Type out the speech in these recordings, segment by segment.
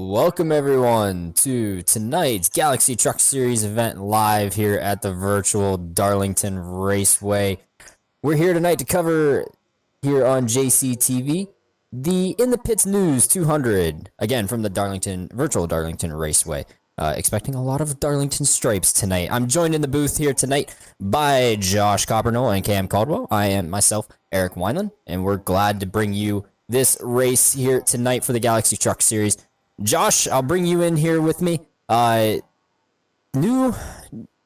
Welcome everyone to tonight's Galaxy Truck Series event live here at the virtual Darlington Raceway. We're here tonight to cover here on JCTV the In the Pits News 200, again from the virtual Darlington Raceway. Expecting a lot of Darlington stripes tonight. I'm joined in the booth here tonight by Josh Coppernoll and Cam Caldwell. I am myself, Eric Wineland, and we're glad to bring you this race here tonight for the Galaxy Truck Series. Josh, I'll bring you in here with me.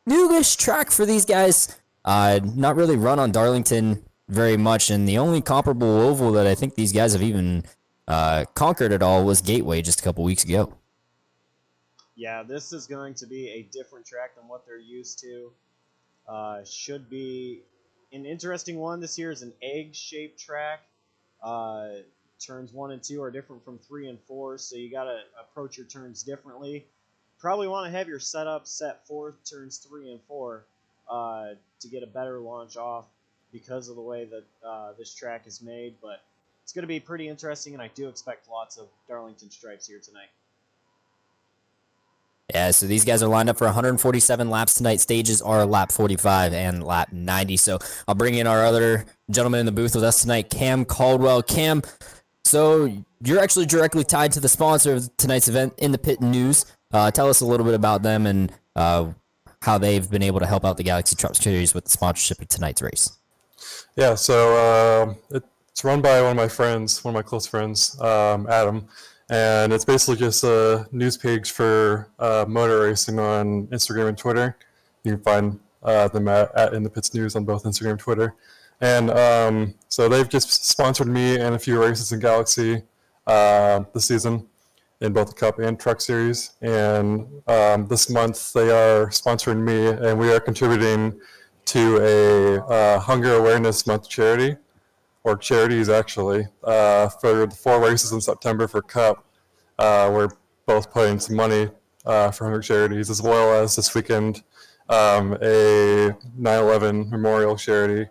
Newish track for these guys. Not really run on Darlington very much, and the only comparable oval that I think these guys have even conquered at all was Gateway just a couple weeks ago. Yeah, this is going to be a different track than what they're used to. Should be an interesting one. This year is an egg-shaped track. Turns 1 and 2 are different from 3 and 4, so you got to approach your turns differently. Probably want to have your setup set for turns 3 and 4 to get a better launch off because of the way that this track is made. But it's going to be pretty interesting, and I do expect lots of Darlington stripes here tonight. Yeah, so these guys are lined up for 147 laps tonight. Stages are lap 45 and lap 90. So I'll bring in our other gentleman in the booth with us tonight, Cam Caldwell. Cam, so you're actually directly tied to the sponsor of tonight's event, In the Pit News. Tell us a little bit about them and how they've been able to help out the Galaxy Truck Series with the sponsorship of tonight's race. Yeah, so it's run by one of my friends, one of my close friends, Adam. And it's basically just a news page for motor racing on Instagram and Twitter. You can find them at In the Pits News on both Instagram and Twitter. And so they've just sponsored me and a few races in Galaxy this season in both the Cup and Truck Series. And this month they are sponsoring me, and we are contributing to a Hunger Awareness Month charity. Or charities, actually, for the 4 races in September for Cup. We're both putting some money for Hunger Charities, as well as this weekend a 9/11 memorial charity.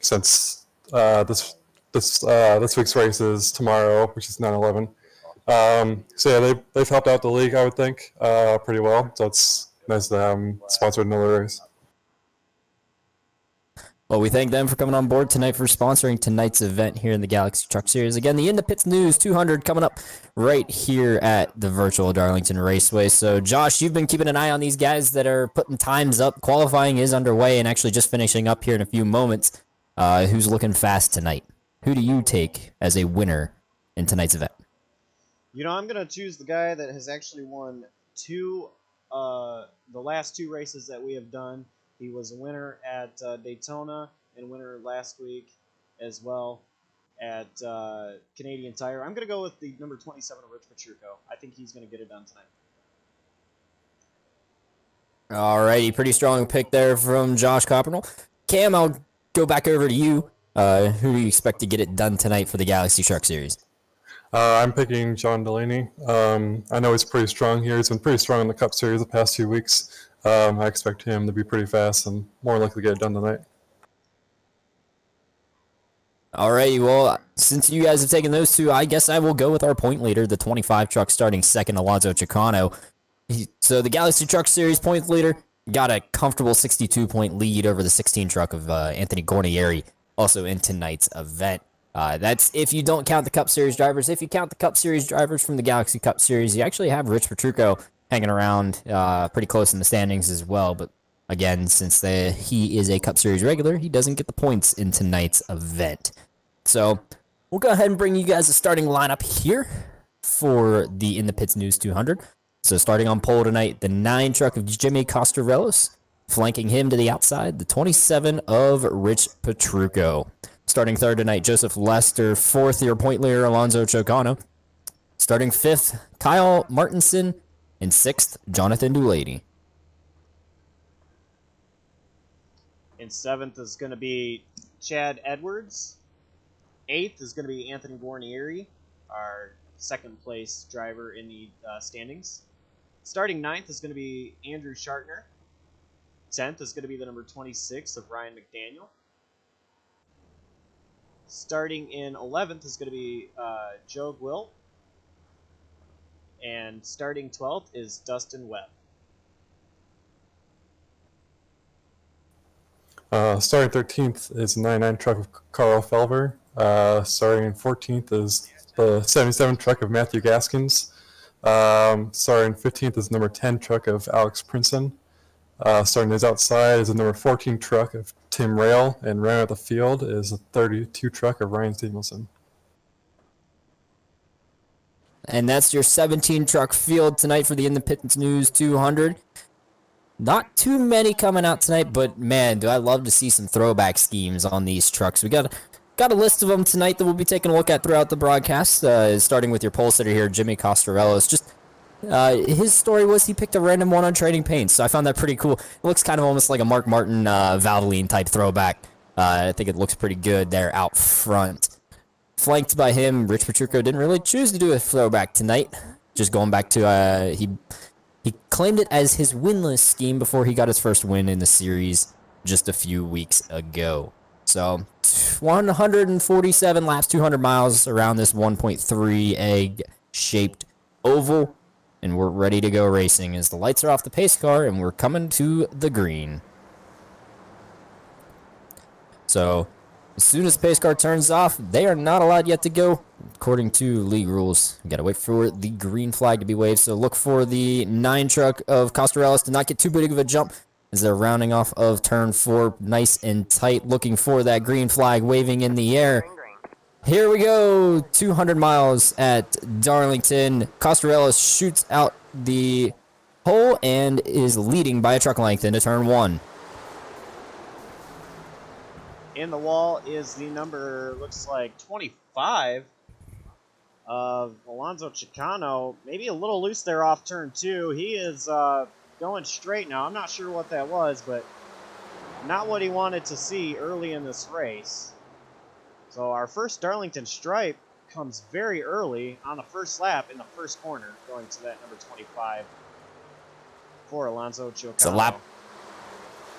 Since this week's race is tomorrow, which is 9/11. So yeah, they've helped out the league, I would think, pretty well. So it's nice to have them sponsored another race. Well, we thank them for coming on board tonight for sponsoring tonight's event here in the Galaxy Truck Series. Again, the In the Pits News 200 coming up right here at the virtual Darlington Raceway. So, Josh, you've been keeping an eye on these guys that are putting times up. Qualifying is underway and actually just finishing up here in a few moments. Who's looking fast tonight? Who do you take as a winner in tonight's event? You know, I'm going to choose the guy that has actually won the last 2 races that we have done. He was a winner at Daytona and winner last week as well at Canadian Tire. I'm going to go with the number 27 of Rich Petrucco. I think he's going to get it done tonight. All righty, pretty strong pick there from Josh Coppernoll. Cam, I'll go back over to you. Who do you expect to get it done tonight for the Galaxy Truck Series? I'm picking John Delaney. I know he's pretty strong here. He's been pretty strong in the Cup Series the past few weeks. I expect him to be pretty fast and more likely to get it done tonight. All right, well, since you guys have taken those two, I guess I will go with our point leader, the 25 truck starting second, Alonso Chicano. So the Galaxy Truck Series point leader got a comfortable 62-point lead over the 16 truck of Anthony Guarnieri, also in tonight's event. That's if you don't count the Cup Series drivers. If you count the Cup Series drivers from the Galaxy Cup Series, you actually have Rich Petrucco hanging around pretty close in the standings as well. But again, since he is a Cup Series regular, he doesn't get the points in tonight's event. So we'll go ahead and bring you guys a starting lineup here for the In the Pits News 200. So starting on pole tonight, the 9 truck of Jimmy Costarellos. Flanking him to the outside, the 27 of Rich Petrucco. Starting third tonight, Joseph Lester. Fourth, your point leader, Alonso Chicano. Starting fifth, Kyle Martinson. And sixth, Jonathan Doulady. In seventh is going to be Chad Edwards. Eighth is going to be Anthony Guarnieri, our second place driver in the standings. Starting ninth is going to be Andrew Shartner. 10th is going to be the number 26 of Ryan McDaniel. Starting in 11th is going to be Joe Gwilt. And starting 12th is Dustin Webb. Starting 13th is the 99 truck of Carl Felver. Starting 14th is the 77 truck of Matthew Gaskins. Starting 15th is number 10 truck of Alex Princeton. Starting his outside is the number 14 truck of Tim Rail, and rounding out the field is the 32 truck of Ryan Stevenson. And that's your 17 truck field tonight for the Independence News 200. Not too many coming out tonight, but man, do I love to see some throwback schemes on these trucks. We got a list of them tonight that we'll be taking a look at throughout the broadcast, starting with your pole sitter here, Jimmy Costarellos. Just his story was he picked a random one on Trading Paints, so I found that pretty cool. It looks kind of almost like a Mark Martin Valvoline type throwback. I think it looks pretty good there out front. Flanked by him, Rich Petrucco didn't really choose to do a throwback tonight. Just going back to he claimed it as his winless scheme before he got his first win in the series just a few weeks ago. So 147 laps, 200 miles around this 1.3 egg-shaped oval, and we're ready to go racing as the lights are off the pace car and we're coming to the green. So as soon as the pace car turns off, they are not allowed yet to go, according to league rules. We gotta wait for the green flag to be waved, so look for the 9 truck of Costarellos to not get too big of a jump as they're rounding off of turn 4, nice and tight, looking for that green flag waving in the air. Here we go, 200 miles at Darlington. Costarellos shoots out the hole and is leading by a truck length into turn 1. In the wall is the number, looks like 25 of Alonzo Chicano. Maybe a little loose there off turn 2. He is going straight now. I'm not sure what that was, but not what he wanted to see early in this race. So our first Darlington stripe comes very early on the first lap in the first corner, going to that number 25 for Alonzo Chicano. So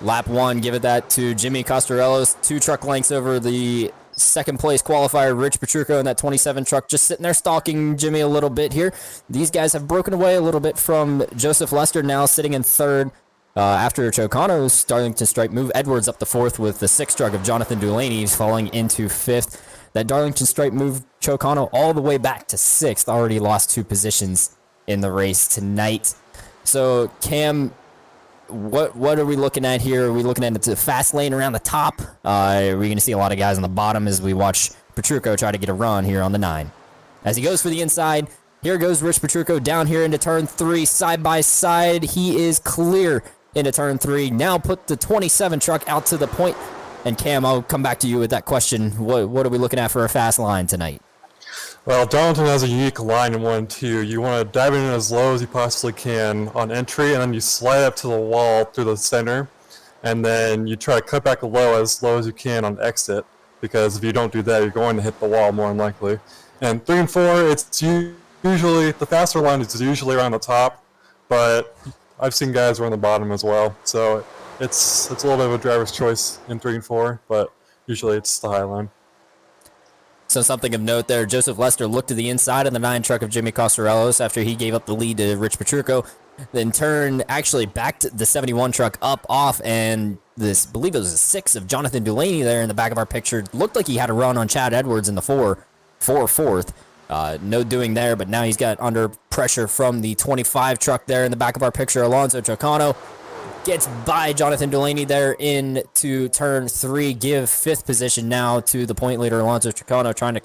Lap 1, give it that to Jimmy Costarellos. 2 truck lengths over the second place qualifier, Rich Petrucco, in that 27 truck, just sitting there stalking Jimmy a little bit here. These guys have broken away a little bit from Joseph Lester, now sitting in third. After Chocano's Darlington stripe move Edwards up the 4th with the 6th truck of Jonathan Dulaney falling into 5th. That Darlington stripe moved Chocano all the way back to 6th, already lost 2 positions in the race tonight. So Cam, what are we looking at here? Are we looking at the fast lane around the top? Are we going to see a lot of guys on the bottom as we watch Petrucco try to get a run here on the 9? As he goes for the inside, here goes Rich Petrucco down here into turn 3, side by side. He is clear into turn 3. Now put the 27 truck out to the point. And Cam, I'll come back to you with that question. What are we looking at for a fast line tonight? Well, Darlington has a unique line in 1 and 2. You want to dive in as low as you possibly can on entry, and then you slide up to the wall through the center, and then you try to cut back low as you can on exit, because if you don't do that, you're going to hit the wall more than likely. And 3 and 4, it's usually, the faster line is usually around the top, but I've seen guys around the bottom as well. So it's a little bit of a driver's choice in 3 and 4, but usually it's the high line. So something of note there, Joseph Lester looked to the inside of the 9 truck of Jimmy Costarellos after he gave up the lead to Rich Petrucco, then turned actually back to the 71 truck up off, and this, I believe it was a 6 of Jonathan Dulaney there in the back of our picture. Looked like he had a run on Chad Edwards in the 4-4th. No doing there, but now he's got under pressure from the 25 truck there in the back of our picture. Alonzo Chocano gets by Jonathan Dulaney there into turn 3. Give 5th position now to the point leader, Alonzo Chocano, trying to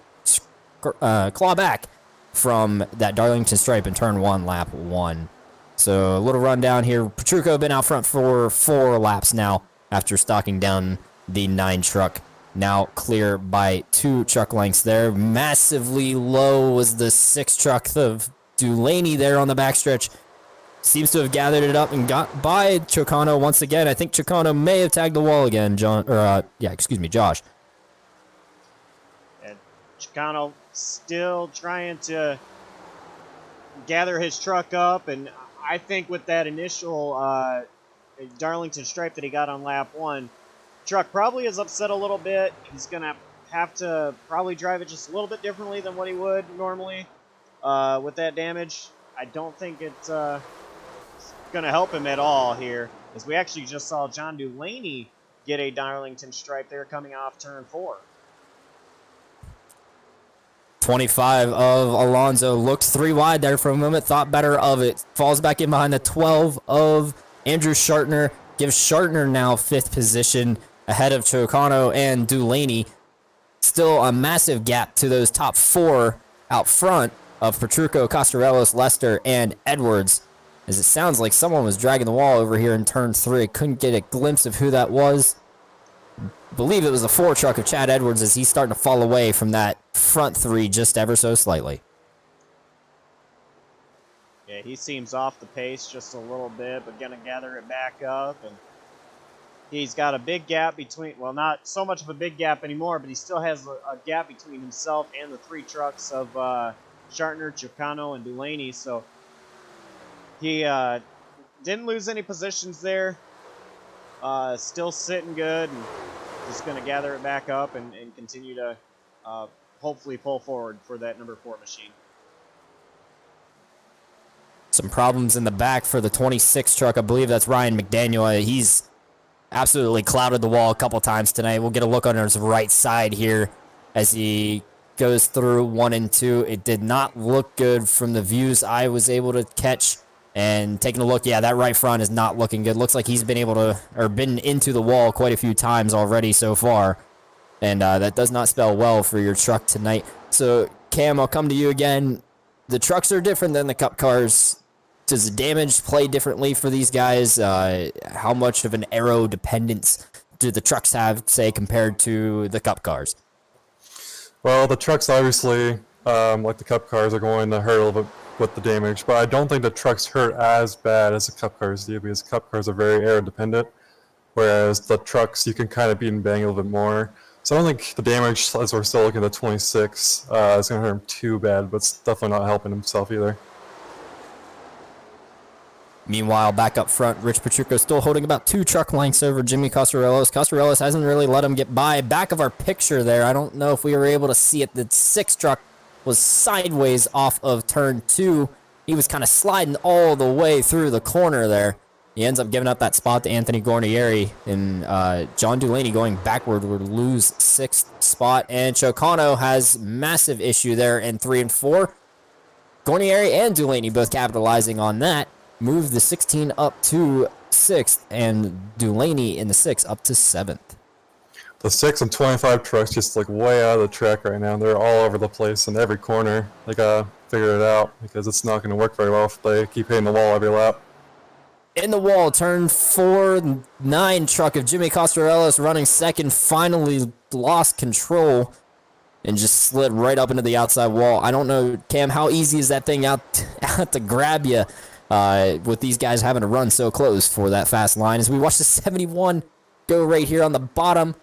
claw back from that Darlington stripe in turn 1, lap 1. So a little rundown here. Petrucco been out front for 4 laps now after stalking down the 9 truck. Now clear by 2 truck lengths there. Massively low was the 6 truck of Dulaney there on the backstretch. Seems to have gathered it up and got by Chocano once again. I think Chocano may have tagged the wall again, Josh. And Chicano still trying to gather his truck up, and I think with that initial Darlington stripe that he got on lap 1, truck probably is upset a little bit. He's going to have to probably drive it just a little bit differently than what he would normally with that damage. I don't think it's going to help him at all here, as we actually just saw John Delaney get a Darlington stripe there coming off turn 4. 25 of Alonso looks 3 wide there for a moment, thought better of it. Falls back in behind the 12 of Andrew Schartner. Gives Schartner now 5th position ahead of Chocano and Delaney. Still a massive gap to those top 4 out front of Petrucco, Costarellos, Lester, and Edwards. As it sounds like someone was dragging the wall over here in turn 3. Couldn't get a glimpse of who that was. Believe it was the 4 truck of Chad Edwards as he's starting to fall away from that front 3 just ever so slightly. Yeah, he seems off the pace just a little bit, but gonna gather it back up. And he's got a big gap between, well, not so much of a big gap anymore, but he still has a gap between himself and the 3 trucks of Schartner, Chicano, and Delaney. So he didn't lose any positions there. Still sitting good, and just going to gather it back up and continue to hopefully pull forward for that number 4 machine. Some problems in the back for the 26 truck. I believe that's Ryan McDaniel. He's absolutely clouded the wall a couple times tonight. We'll get a look on his right side here as he goes through 1 and 2. It did not look good from the views I was able to catch. And taking a look, yeah, that right front is not looking good. Looks like he's been able to, or been into the wall quite a few times already so far. And that does not spell well for your truck tonight. So, Cam, I'll come to you again. The trucks are different than the Cup cars. Does the damage play differently for these guys? How much of an aero dependence do the trucks have, say, compared to the Cup cars? Well, the trucks obviously, like the Cup cars, are going to hurt a little bit with the damage, but I don't think the trucks hurt as bad as the Cup cars do, because Cup cars are very aero dependent, whereas the trucks you can kind of beat and bang a little bit more. So I don't think the damage, as we're still looking at the 26, is going to hurt him too bad, but it's definitely not helping himself either. Meanwhile, back up front, Rich Petrucco still holding about 2 truck lengths over Jimmy Costarellos. Costarellos hasn't really let him get by. Back of our picture there, I don't know if we were able to see it. The 6 truck was sideways off of turn 2. He was kind of sliding all the way through the corner there. He ends up giving up that spot to Anthony Guarnieri, and John Delaney going backward would lose 6th spot. And Chocano has massive issue there in 3 and 4. Guarnieri and Delaney both capitalizing on that. Move the 16 up to 6th, and Delaney in the 6 up to 7th. The 6 and 25 trucks just like way out of the track right now. They're all over the place in every corner. They gotta figure it out, because it's not going to work very well if they keep hitting the wall every lap. In the wall, turn 4, 9 truck of Jimmy Costarellos running second, finally lost control and just slid right up into the outside wall. I don't know, Cam, how easy is that thing out to grab you with these guys having to run so close for that fast line? As we watch the 71 go right here on the bottom.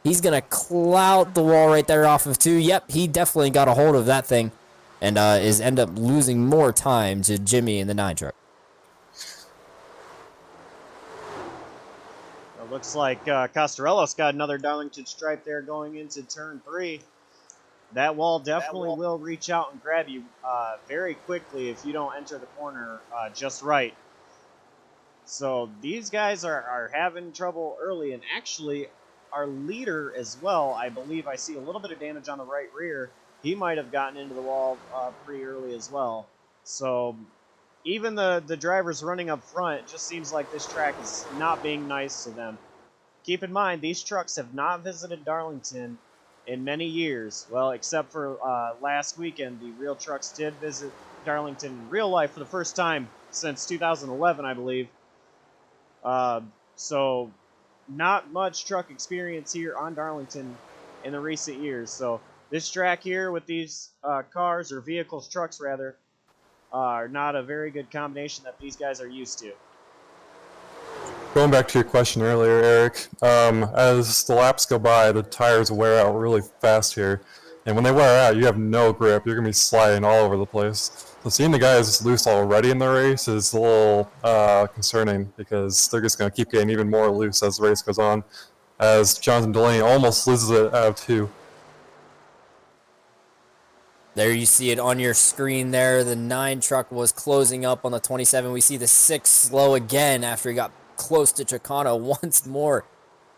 He's going to clout the wall right there off of 2. Yep, he definitely got a hold of that thing and is end up losing more time to Jimmy in the 9 truck. It looks like Costarellos got another Darlington stripe there going into turn 3. That wall definitely will reach out and grab you very quickly if you don't enter the corner just right. So these guys are having trouble early, and actually our leader as well, I believe I see a little bit of damage on the right rear. He might have gotten into the wall pretty early as well. So even the drivers running up front, it just seems like this track is not being nice to them. Keep in mind, these trucks have not visited Darlington in many years. Well, except for last weekend, the real trucks did visit Darlington in real life for the first time since 2011, I believe. So not much truck experience here on Darlington in the recent years. So this track here with these cars, or vehicles, trucks rather, are not a very good combination that these guys are used to. Going back to your question earlier, Eric, as the laps go by, the tires wear out really fast here. And when they wear out, you have no grip. You're going to be sliding all over the place. So seeing the guys loose already in the race is a little concerning, because they're just going to keep getting even more loose as the race goes on, as Jonathan Delaney almost loses it out of 2. There you see it on your screen there. The 9 truck was closing up on the 27. We see the 6 slow again after he got close to Chicano once more.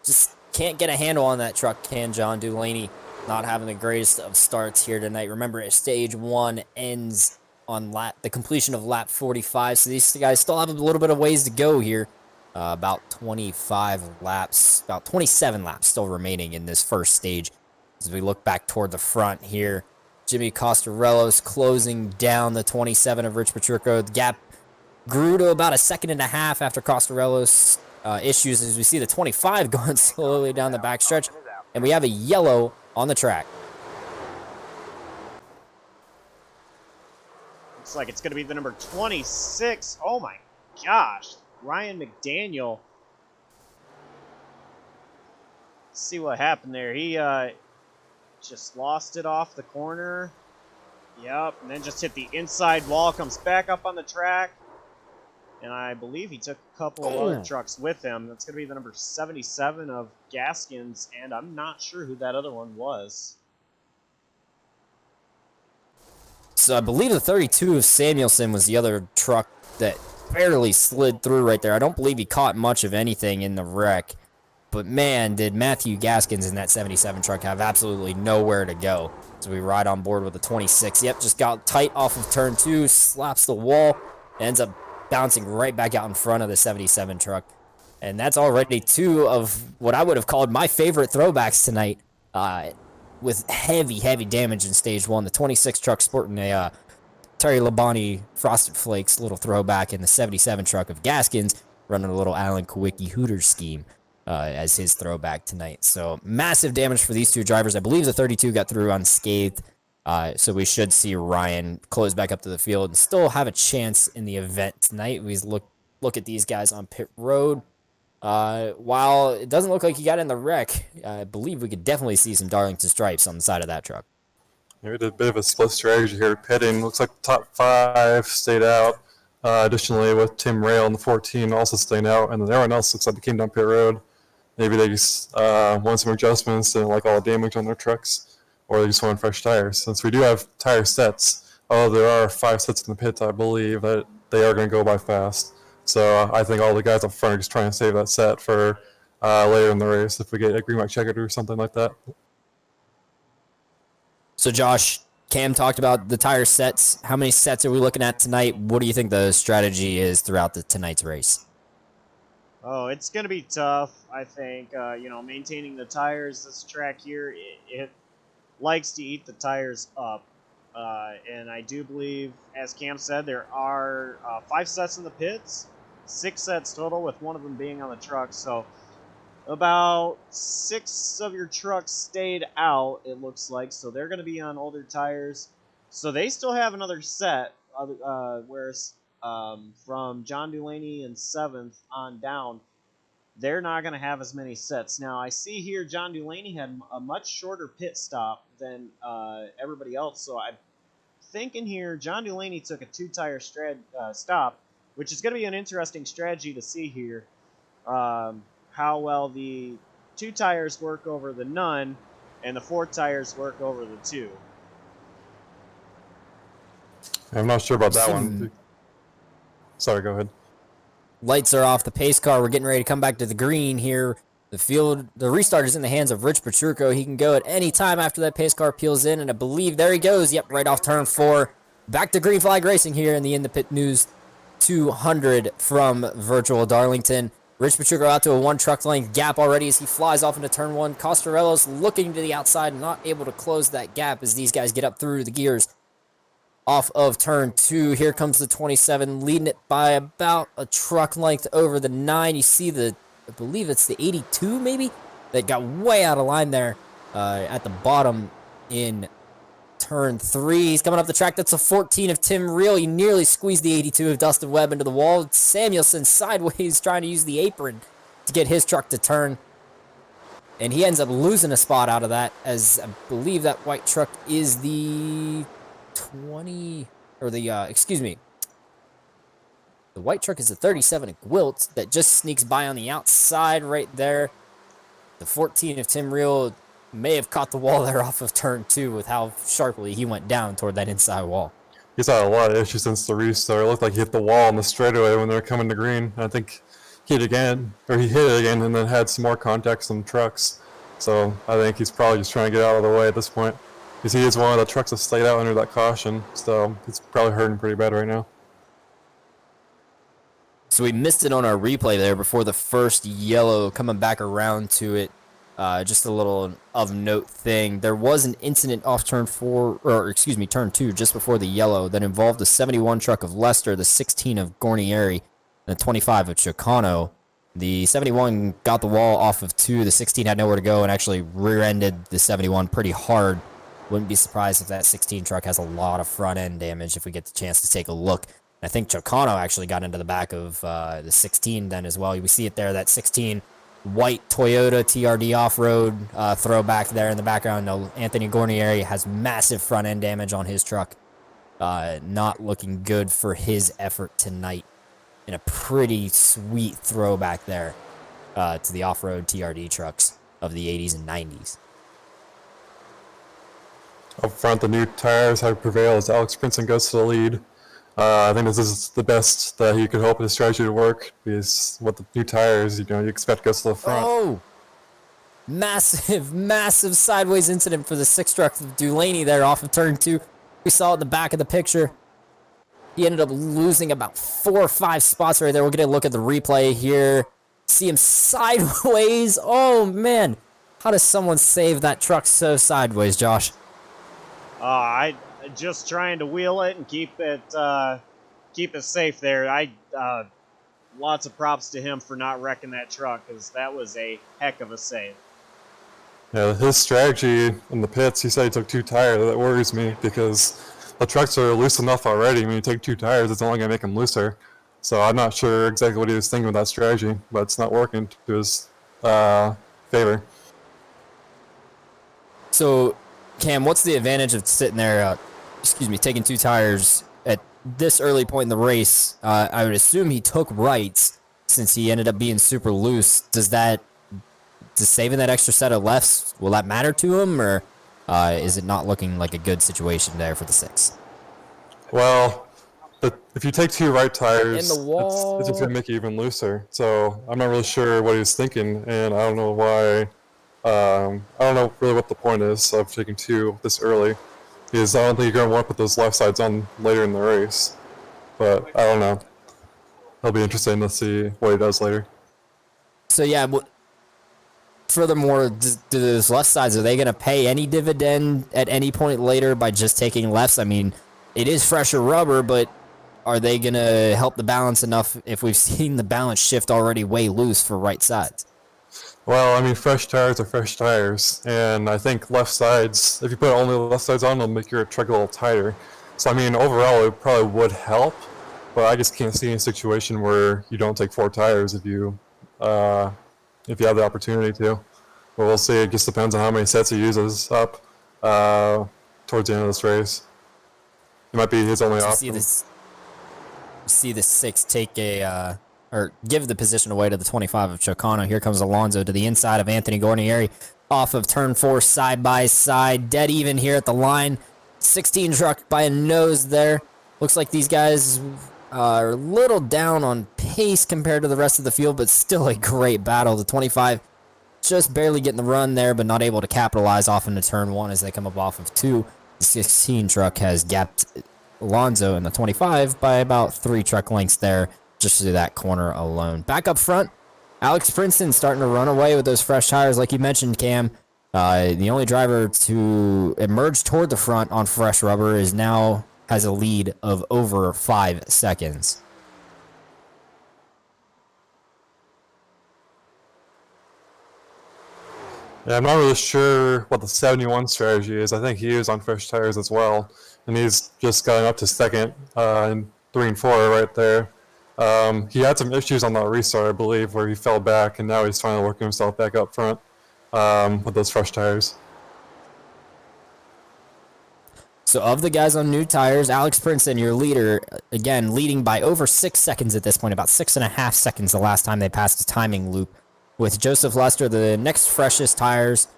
Just can't get a handle on that truck, can John Dulaney. Not having the greatest of starts here tonight. Remember, stage 1 ends on the completion of lap 45, so these guys still have a little bit of ways to go here. About 25 laps, about 27 laps still remaining in this first stage. As we look back toward the front here, Jimmy Costarellos closing down the 27 of Rich Patrico. The gap grew to about 1.5 seconds after Costarellos issues, as we see the 25 going slowly down the backstretch, and we have a yellow on the track. Looks like it's going to be the number 26. Oh my gosh. Ryan McDaniel. Let's see what happened there. He just lost it off the corner. Yep, and then just hit the inside wall, comes back up on the track. And I believe he took a couple of other trucks with him. That's going to be the number 77 of Gaskins, and I'm not sure who that other one was. So I believe the 32 of Samuelson was the other truck that barely slid through right there. I don't believe he caught much of anything in the wreck. But man, did Matthew Gaskins in that 77 truck have absolutely nowhere to go. So we ride on board with the 26. Yep, just got tight off of turn 2, slaps the wall, ends up bouncing right back out in front of the 77 truck. And that's already 2 of what I would have called my favorite throwbacks tonight, with heavy damage in stage 1. The 26 truck sporting a Terry Labonte Frosted Flakes little throwback, in the 77 truck of Gaskins running a little Alan Kowicki Hooters scheme as his throwback tonight. So massive damage for these 2 drivers. I believe the 32 got through unscathed. So we should see Ryan close back up to the field and still have a chance in the event tonight. We look at these guys on pit road. While it doesn't look like he got in the wreck, I believe we could definitely see some Darlington stripes on the side of that truck. We did a bit of a split strategy here. Pitting looks like the top 5 stayed out. Additionally, with Tim Rail in the 14 also staying out, and then everyone else looks like they came down pit road. Maybe they just want some adjustments, didn't like all the damage on their trucks, or they just want fresh tires. Since we do have tire sets, although there are 5 sets in the pit, I believe that they are going to go by fast. So I think all the guys up front are just trying to save that set for later in the race if we get a green light checkered or something like that. So Josh, Cam talked about the tire sets. How many sets are we looking at tonight? What do you think the strategy is throughout tonight's race? Oh, it's going to be tough, I think. Maintaining the tires, this track here, it likes to eat the tires up. And I do believe, as Cam said, there are 5 sets in the pits, 6 sets total, with one of them being on the truck. So about 6 of your trucks stayed out, it looks like. So they're going to be on older tires. So they still have another set, whereas from John Dulaney in 7th on down, they're not going to have as many sets. Now, I see here John Dulaney had a much shorter pit stop than everybody else, so I'm thinking here John Dulaney took a 2-tire stop, which is going to be an interesting strategy to see here, how well the 2 tires work over the none and the 4 tires work over the 2. I'm not sure about that one. Sorry, go ahead. Lights are off the pace car. We're getting ready to come back to the green here. The restart is in the hands of Rich Patrico. He can go at any time after that pace car peels in, and I believe there he goes. Yep, right off turn 4. Back to green flag racing here in the In the Pit News 200 from virtual Darlington. Rich Patrico out to a 1 truck length gap already as he flies off into turn 1. Costarellos looking to the outside, not able to close that gap as these guys get up through the gears. Off of turn 2, here comes the 27, leading it by about a truck length over the 9. You see I believe it's the 82 maybe, that got way out of line there at the bottom in turn 3. He's coming up the track. That's a 14 of Tim Reel. He nearly squeezed the 82 of Dustin Webb into the wall. Samuelson sideways trying to use the apron to get his truck to turn. And he ends up losing a spot out of that, as I believe that white truck is the 20, or the, excuse me. The white truck is the 37 of Gwilt that just sneaks by on the outside right there. The 14 of Tim Reel may have caught the wall there off of turn 2 with how sharply he went down toward that inside wall. He's had a lot of issues since the restart. It looked like he hit the wall on the straightaway when they were coming to green. I think he hit it again, and then had some more contact with some trucks. So I think he's probably just trying to get out of the way at this point. Because he is one of the trucks that stayed out under that caution, so it's probably hurting pretty bad right now. So we missed it on our replay there before the first yellow, coming back around to it. Just a little of note thing. There was an incident off turn 2, just before the yellow, that involved the 71 truck of Leicester, the 16 of Gornieri, and the 25 of Chicano. The 71 got the wall off of 2. The 16 had nowhere to go and actually rear-ended the 71 pretty hard. Wouldn't be surprised if that 16 truck has a lot of front-end damage if we get the chance to take a look. I think Chicano actually got into the back of the 16 then as well. We see it there, that 16 white Toyota TRD off-road throwback there in the background. No, Anthony Gornieri has massive front-end damage on his truck. Not looking good for his effort tonight. And a pretty sweet throwback there to the off-road TRD trucks of the 80s and 90s. Up front, the new tires have prevailed as Alex Princeton goes to the lead. I think this is the best that he could hope his strategy to work, because what the new tires, you expect goes to the front. Oh! Massive sideways incident for the 6 truck of Dulaney there off of turn 2. We saw it in the back of the picture. He ended up losing about 4 or 5 spots right there. We're going to look at the replay here. See him sideways. Oh, man. How does someone save that truck so sideways, Josh? I just trying to wheel it and keep it safe there. Lots of props to him for not wrecking that truck, because that was a heck of a save. Yeah, his strategy in the pits, he said he took 2 tires. That worries me, because the trucks are loose enough already. When you take 2 tires, it's only going to make them looser. So I'm not sure exactly what he was thinking with that strategy, but it's not working to his favor. So, Cam, what's the advantage of sitting there, taking 2 tires at this early point in the race? I would assume he took rights since he ended up being super loose. Does saving that extra set of lefts, will that matter to him, or is it not looking like a good situation there for the 6? Well, if you take 2 right tires, In the wall. it's just going to make it even looser. So I'm not really sure what he was thinking, and I don't know why. I don't know really what the point is of taking 2 this early, because I don't think you're going to want to put those left sides on later in the race. But I don't know. It'll be interesting to see what he does later. So yeah, furthermore, do those left sides, are they going to pay any dividend at any point later by just taking lefts? I mean, it is fresher rubber, but are they going to help the balance enough if we've seen the balance shift already way loose for right sides? Well, I mean, fresh tires are fresh tires, and I think left sides, if you put only the left sides on, they'll make your truck a little tighter. So, I mean, overall, it probably would help, but I just can't see any situation where you don't take 4 tires if you have the opportunity to. But we'll see. It just depends on how many sets he uses up towards the end of this race. It might be his only option. See the 6 take or give the position away to the 25 of Chicano. Here comes Alonso to the inside of Anthony Gornieri off of turn 4, side by side. Dead even here at the line. 16 truck by a nose there. Looks like these guys are a little down on pace compared to the rest of the field, but still a great battle. The 25 just barely getting the run there, but not able to capitalize off into turn 1 as they come up off of 2. The 16 truck has gapped Alonso in the 25 by about 3 truck lengths there, just through that corner alone. Back up front, Alex Princeton starting to run away with those fresh tires, like you mentioned, Cam. The only driver to emerge toward the front on fresh rubber has a lead of over 5 seconds. Yeah, I'm not really sure what the 71 strategy is. I think he is on fresh tires as well, and he's just gotten up to second in 3 and 4 right there. He had some issues on that restart, I believe, where he fell back, and now he's finally working himself back up front with those fresh tires. So of the guys on new tires, Alex Princeton, your leader, again, leading by over 6 seconds at this point, about 6.5 seconds the last time they passed a timing loop. With Joseph Lester, the next freshest tires,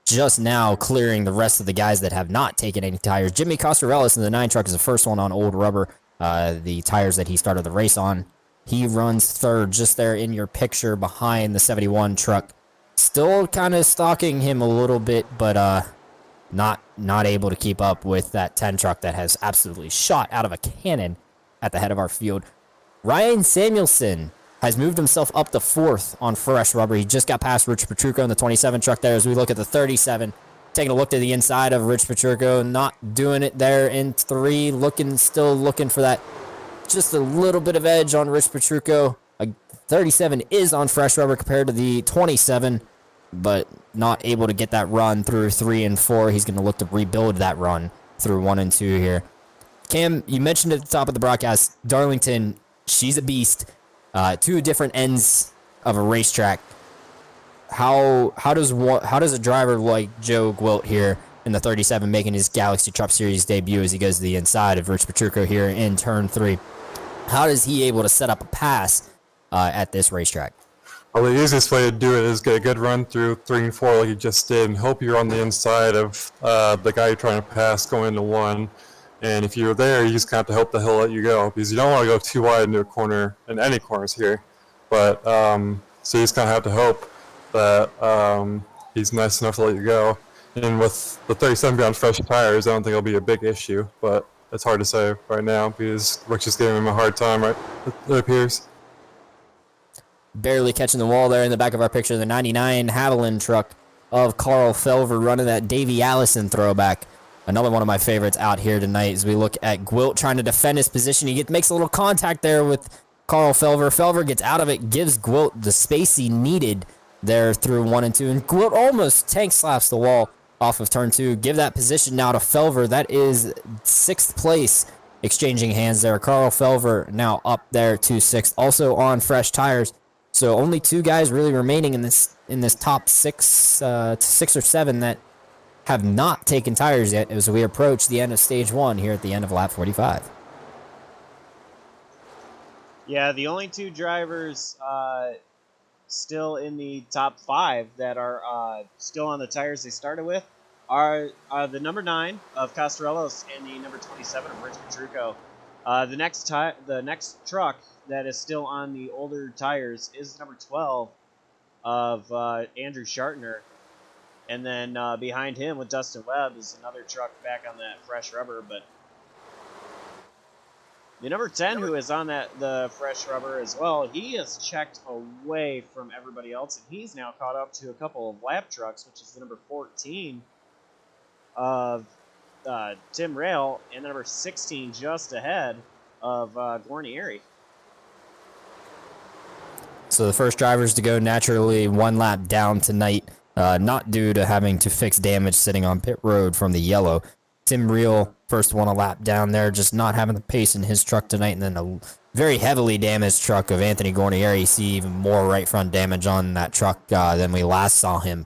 just now clearing the rest of the guys that have not taken any tires. Jimmy Costarellis in the 9 truck is the first one on old rubber, the tires that he started the race on. He runs third just there in your picture behind the 71 truck. Still kind of stalking him a little bit, but not able to keep up with that 10 truck that has absolutely shot out of a cannon at the head of our field. Ryan Samuelson has moved himself up to 4th on fresh rubber. He just got past Rich Petrucco in the 27 truck there as we look at the 37. Taking a look to the inside of Rich Petrucco, not doing it there in 3, still looking for that just a little bit of edge on Rich Petrucco. 37 is on fresh rubber compared to the 27, but not able to get that run through 3 and 4. He's going to look to rebuild that run through 1 and 2 here. Cam, you mentioned at the top of the broadcast, Darlington, she's a beast. 2 different ends of a racetrack. How does a driver like Joe Gwilt here in the 37 making his Galaxy Truck Series debut as he goes to the inside of Rich Petrucco here in turn 3? How is he able to set up a pass at this racetrack? Well, the easiest way to do it is get a good run through 3 and 4 like you just did, and hope you're on the inside of the guy you're trying to pass going into 1. And if you're there, you just kind of have to hope that he'll let you go, because you don't want to go too wide into a corner, in any corners here. But so you just kind of have to hope that he's nice enough to let you go. And with the 37 being on fresh tires, I don't think it'll be a big issue. But it's hard to say right now because Rick's just giving him a hard time, right? It appears. Barely catching the wall there in the back of our picture. The 99 Haviland truck of Carl Felver running that Davey Allison throwback. Another one of my favorites out here tonight as we look at Gwilt trying to defend his position. He makes a little contact there with Carl Felver. Felver gets out of it, gives Gwilt the space he needed there through 1 and 2. And Gwilt almost tank slaps the wall off of turn 2. Give that position now to Felver. That is 6th place, exchanging hands there. Carl Felver now up there to 6th, also on fresh tires. So only 2 guys really remaining in this top 6 or 7 that have not taken tires yet as we approach the end of stage 1 here at the end of lap 45. Yeah, the only 2 drivers still in the top 5 that are still on the tires they started with are the number 9 of Costarellos and the number 27 of Rich Petrucco. The next truck that is still on the older tires is number 12 of Andrew Schartner. And then behind him with Dustin Webb is another truck back on that fresh rubber. But the number 10, who is on the fresh rubber as well, he has checked away from everybody else, and he's now caught up to a couple of lap trucks, which is the number 14 of Tim Rail and the number 16 just ahead of Guarnieri. So the first drivers to go naturally 1 lap down tonight. Not due to having to fix damage sitting on pit road from the yellow. Tim Reel, first one a lap down there, just not having the pace in his truck tonight. And then a very heavily damaged truck of Anthony Guarnieri. You see even more right front damage on that truck than we last saw him.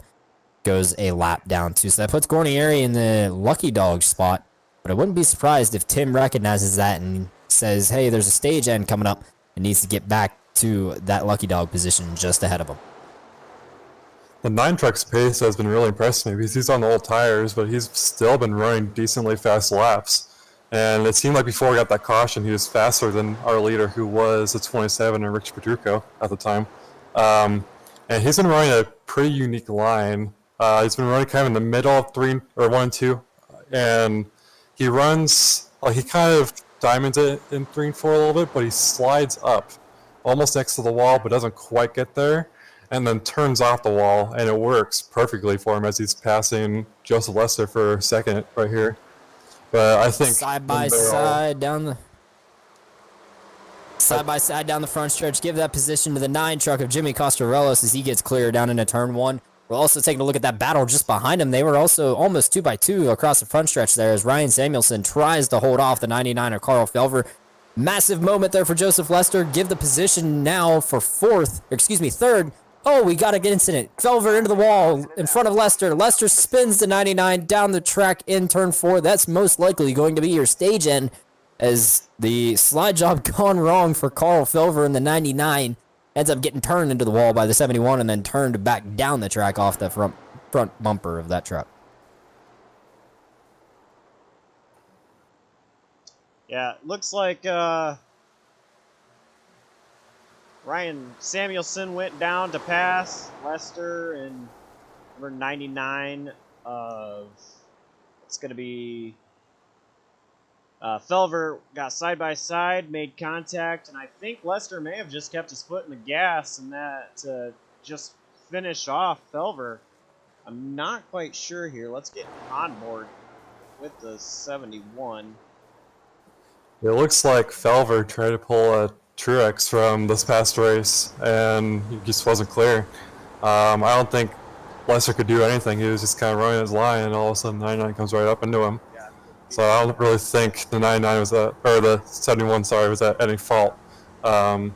Goes a lap down too. So that puts Guarnieri in the lucky dog spot. But I wouldn't be surprised if Tim recognizes that and says, hey, there's a stage end coming up and needs to get back to that lucky dog position just ahead of him. The 9 truck's pace has been really impressing me because he's on the old tires, but he's still been running decently fast laps. And it seemed like before we got that caution, he was faster than our leader, who was a 27 and Rich Petrucco at the time. And he's been running a pretty unique line. He's been running kind of in the middle of 1 and 2. And he runs, he kind of diamonds it in 3 and 4 a little bit, but he slides up almost next to the wall, but doesn't quite get there. And then turns off the wall, and it works perfectly for him as he's passing Joseph Lester for second right here. But I think side by side down the front stretch. Give that position to the 9 truck of Jimmy Costarellos as he gets clear down into turn 1. We're also taking a look at that battle just behind him. They were also almost 2x2 across the front stretch there as Ryan Samuelson tries to hold off the 99 of Carl Felver. Massive moment there for Joseph Lester. Give the position now for third. Oh, we got an incident. Felver into the wall in front of Lester. Lester spins the 99 down the track in turn 4. That's most likely going to be your stage end as the slide job gone wrong for Carl Felver in the 99. Ends up getting turned into the wall by the 71 and then turned back down the track off the front front bumper of that truck. Yeah, looks like Ryan Samuelson went down to pass Lester and number 99 of it's going to be Felver got side by side, made contact, and I think Lester may have just kept his foot in the gas and that to just finish off Felver. I'm not quite sure here. Let's get on board with the 71. It looks like Felver tried to pull a Truex from this past race, and he just wasn't clear. I don't think Lester could do anything. He was just kind of running his line, and all of a sudden 99 comes right up into him. So I don't really think the 99 was at, or the 71, sorry, was at any fault. But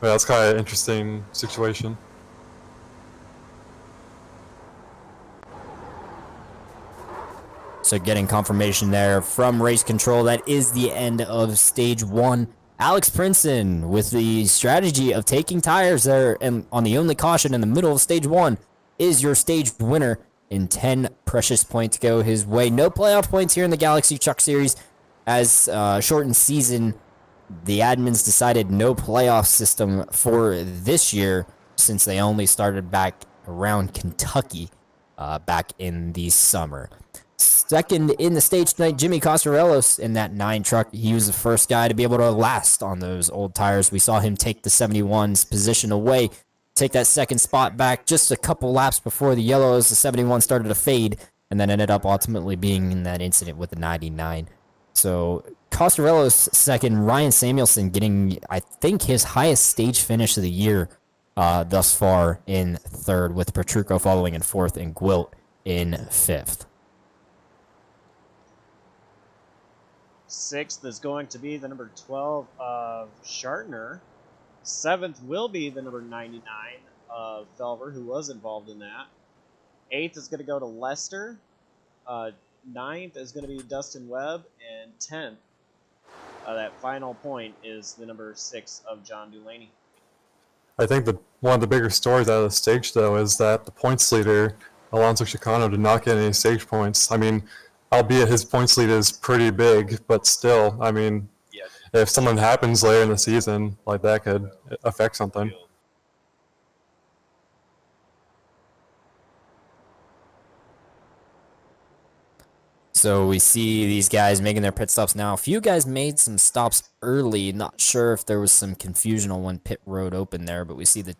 that's kind of an interesting situation. So getting confirmation there from race control, that is the end of stage 1. Alex Princeton with the strategy of taking tires there and on the only caution in the middle of stage 1 is your stage winner in 10 precious points to go his way. No playoff points here in the Galaxy Truck Series as shortened season. The admins decided no playoff system for this year since they only started back around Kentucky back in the summer. Second in the stage tonight, Jimmy Costarellos in that 9 truck. He was the first guy to be able to last on those old tires. We saw him take the 71's position away, take that second spot back just a couple laps before the yellows. The 71 started to fade and then ended up ultimately being in that incident with the 99. So Costarellos second, Ryan Samuelson getting, I think, his highest stage finish of the year thus far in third, with Petrucco following in fourth and Gwilt in fifth. Sixth is going to be the number 12 of Shartner. Seventh will be the number 99 of Felver, who was involved in that. Eighth is going to go to Lester. Ninth is going to be Dustin Webb. And 10th, that final point, is the number 6 of John Dulaney. I think one of the bigger stories out of the stage, though, is that the points leader, Alonso Chicano, did not get any stage points. I mean, albeit his points lead is pretty big, but still, I mean, if something happens later in the season, like that could affect something. So we see these guys making their pit stops now. A few guys made some stops early. Not sure if there was some confusion on when pit road opened there, but we see the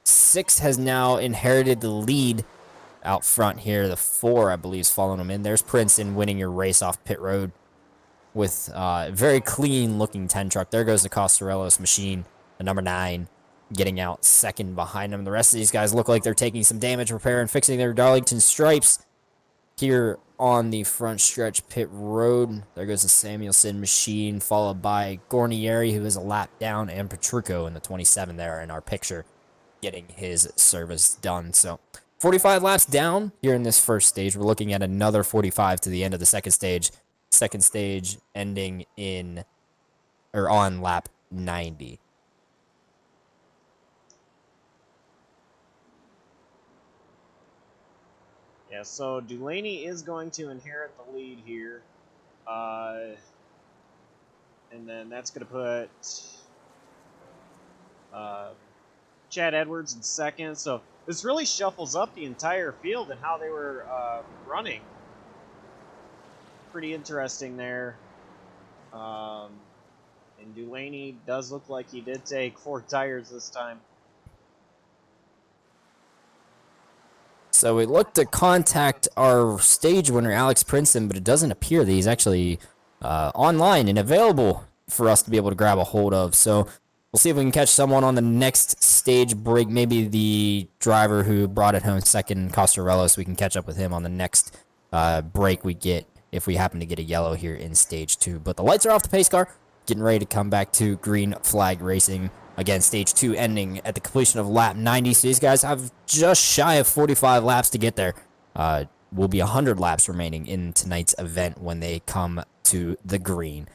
6 has now inherited the lead out front here. The 4, I believe, is following him in. There's Princeton winning your race off pit road with a very clean-looking 10 truck. There goes the Costarellos machine, the number 9, getting out second behind him. The rest of these guys look like they're taking some damage, repair, and fixing their Darlington stripes here on the front stretch pit road. There goes the Samuelson machine, followed by Gornieri, who is a lap down, and Petrucco in the 27 there in our picture, getting his service done. So 45 laps down here in this first stage. We're looking at another 45 to the end of the second stage. Second stage ending in or on lap 90. Yeah, so Dulaney is going to inherit the lead here. And then that's going to put Chad Edwards in second. So this really shuffles up the entire field and how they were running. Pretty interesting there. And Dulaney does look like he did take 4 tires this time. So we look to contact our stage winner, Alex Princeton, but it doesn't appear that he's actually online and available for us to be able to grab a hold of. So we'll see if we can catch someone on the next stage break. Maybe the driver who brought it home second, Costarellos, we can catch up with him on the next break we get if we happen to get a yellow here in stage 2. But the lights are off the pace car, getting ready to come back to green flag racing. Again, stage 2 ending at the completion of lap 90. So these guys have just shy of 45 laps to get there. Will be 100 laps remaining in tonight's event when they come to the green.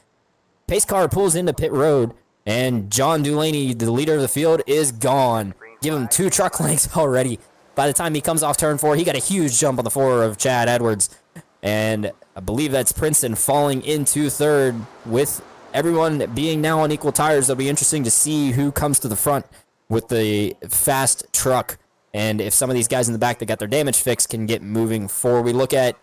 Pace car pulls into pit road, and John Dulaney, the leader of the field, is gone. Give him 2 truck lengths already By the time he comes off turn 4, he got a huge jump on the 4 of Chad Edwards. And I believe that's Princeton falling into 3rd with everyone being now on equal tires. It'll be interesting to see who comes to the front with the fast truck. And if some of these guys in the back that got their damage fixed can get moving forward. We look at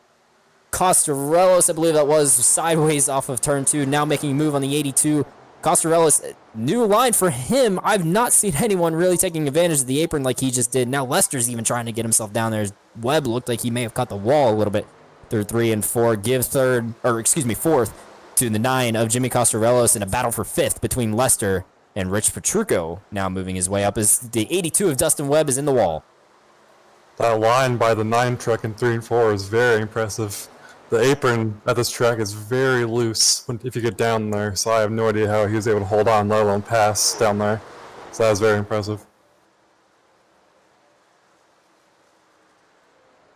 Costarellos, I believe that was, sideways off of turn 2, now making a move on the 82. Costarellos, new line for him. I've not seen anyone really taking advantage of the apron like he just did. Now Lester's even trying to get himself down there. Webb looked like he may have cut the wall a little bit through 3 and 4. Give 4th to the 9 of Jimmy Costarellos in a battle for 5th between Lester and Rich Petrucco. Now moving his way up as the 82 of Dustin Webb is in the wall. That line by the 9 truck in 3 and 4 is very impressive. The apron at this track is very loose if you get down there, so I have no idea how he was able to hold on, let alone pass down there. So that was very impressive.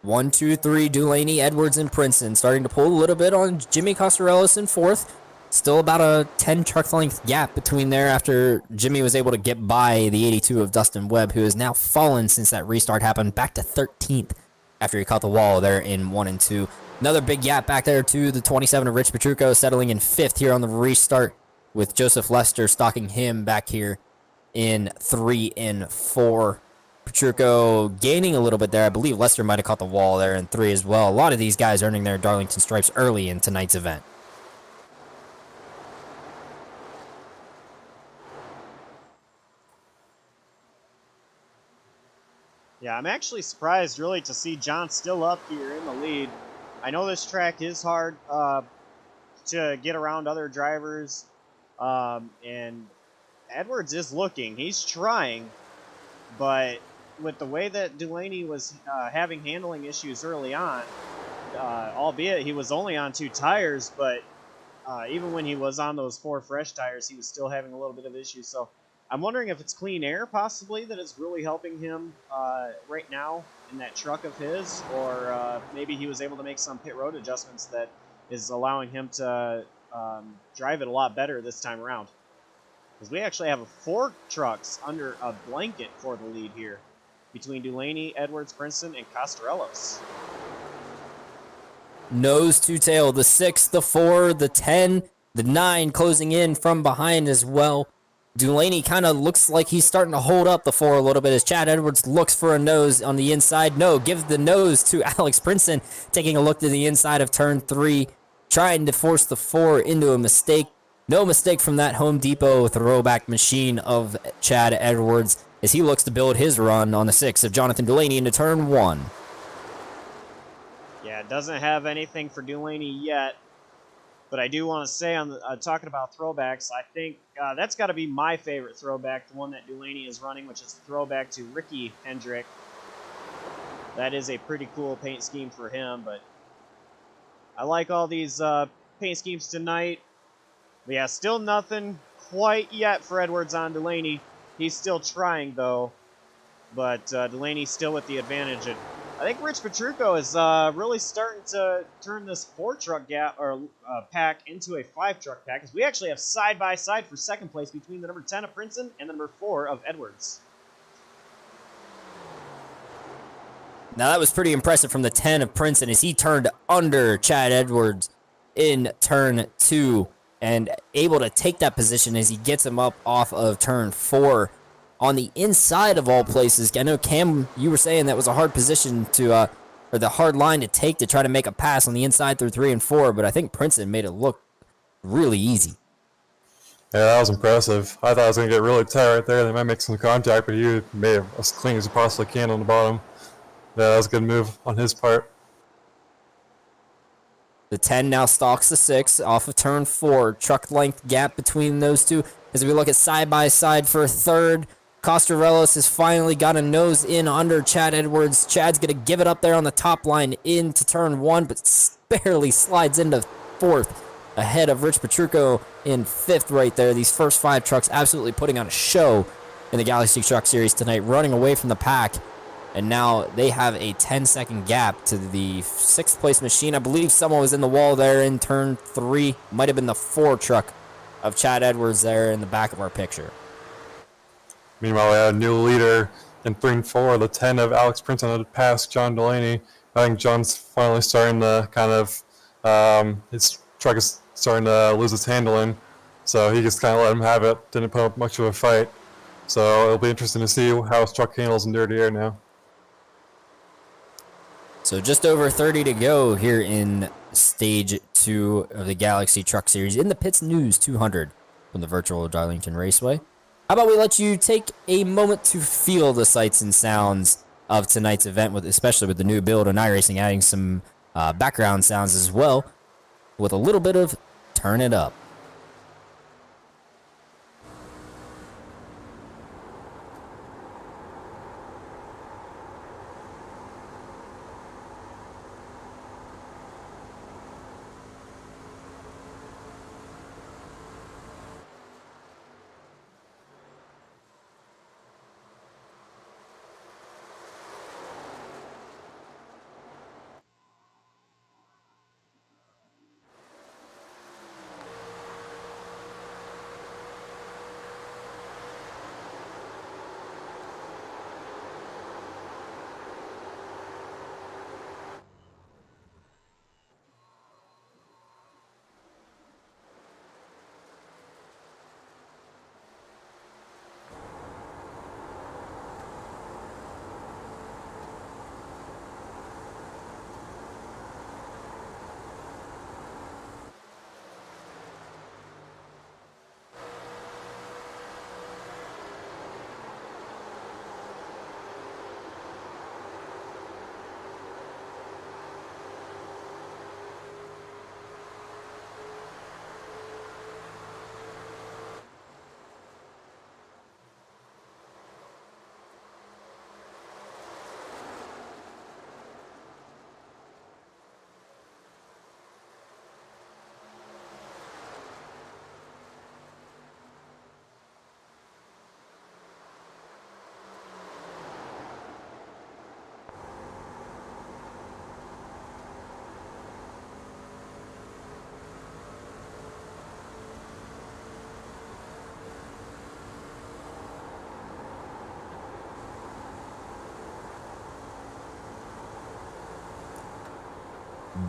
1, 2, 3, Dulaney, Edwards, and Princeton starting to pull a little bit on Jimmy Costarellos in 4th. Still about a 10 truck length gap between there after Jimmy was able to get by the 82 of Dustin Webb, who has now fallen since that restart happened, back to 13th after he caught the wall there in 1 and 2. Another big gap back there to the 27 of Rich Petrucco, settling in 5th here on the restart, with Joseph Lester stalking him back here in 3 and 4. Petrucco gaining a little bit there. I believe Lester might have caught the wall there in 3 as well. A lot of these guys earning their Darlington stripes early in tonight's event. Yeah, I'm actually surprised really to see John still up here in the lead. I know this track is hard to get around other drivers, and Edwards is looking. He's trying, but with the way that Dulaney was having handling issues early on, albeit he was only on 2 tires, but even when he was on those 4 fresh tires, he was still having a little bit of issues. So I'm wondering if it's clean air possibly that is really helping him right now in that truck of his, or maybe he was able to make some pit road adjustments that is allowing him to drive it a lot better this time around. Because we actually have 4 trucks under a blanket for the lead here between Dulaney, Edwards, Princeton, and Costarellos. Nose to tail, the 6, the 4, the 10, the 9 closing in from behind as well. Dulaney kind of looks like he's starting to hold up the 4 a little bit as Chad Edwards looks for a nose on the inside. No, gives the nose to Alex Princeton, taking a look to the inside of turn 3, trying to force the 4 into a mistake. No mistake from that Home Depot throwback machine of Chad Edwards as he looks to build his run on the 6 of Jonathan Dulaney into turn 1. Yeah, doesn't have anything for Dulaney yet. But I do want to say, on talking about throwbacks, I think that's got to be my favorite throwback, the one that Dulaney is running, which is the throwback to Ricky Hendrick. That is a pretty cool paint scheme for him, but I like all these paint schemes tonight. But yeah, still nothing quite yet for Edwards on Dulaney. He's still trying, though, but Dulaney's still with the advantage. And I think Rich Petrucco is really starting to turn this 4-truck gap or pack into a 5-truck pack, because we actually have side-by-side for second place between the number 10 of Princeton and the number 4 of Edwards. Now that was pretty impressive from the 10 of Princeton as he turned under Chad Edwards in turn 2 and able to take that position as he gets him up off of turn 4. On the inside of all places, I know Cam, you were saying that was a hard position to, or the hard line to take to try to make a pass on the inside through 3 and 4, but I think Princeton made it look really easy. Yeah, that was impressive. I thought I was going to get really tight right there. They might make some contact, but he made it as clean as you possibly can on the bottom. Yeah, that was a good move on his part. The 10 now stalks the 6 off of turn 4. Truck length gap between those two as we look at side-by-side for 3rd. Costarellos has finally got a nose in under Chad Edwards. Chad's going to give it up there on the top line into turn 1, but barely slides into 4th ahead of Rich Petrucco in 5th right there. These first 5 trucks absolutely putting on a show in the Galaxy Truck Series tonight, running away from the pack. And now they have a 10-second gap to the 6th place machine. I believe someone was in the wall there in turn 3. Might have been the 4 truck of Chad Edwards there in the back of our picture. Meanwhile, we had a new leader in 3 and 4. The 10 of Alex Princeton had passed John Delaney. I think John's finally starting to kind of, his truck is starting to lose its handling. So he just kind of let him have it. Didn't put up much of a fight. So it'll be interesting to see how his truck handles in dirty air now. So just over 30 to go here in stage 2 of the Galaxy Truck Series in the Pits News 200 from the virtual Darlington Raceway. How about we let you take a moment to feel the sights and sounds of tonight's event, especially with the new build on iRacing adding some background sounds as well, with a little bit of Turn It Up.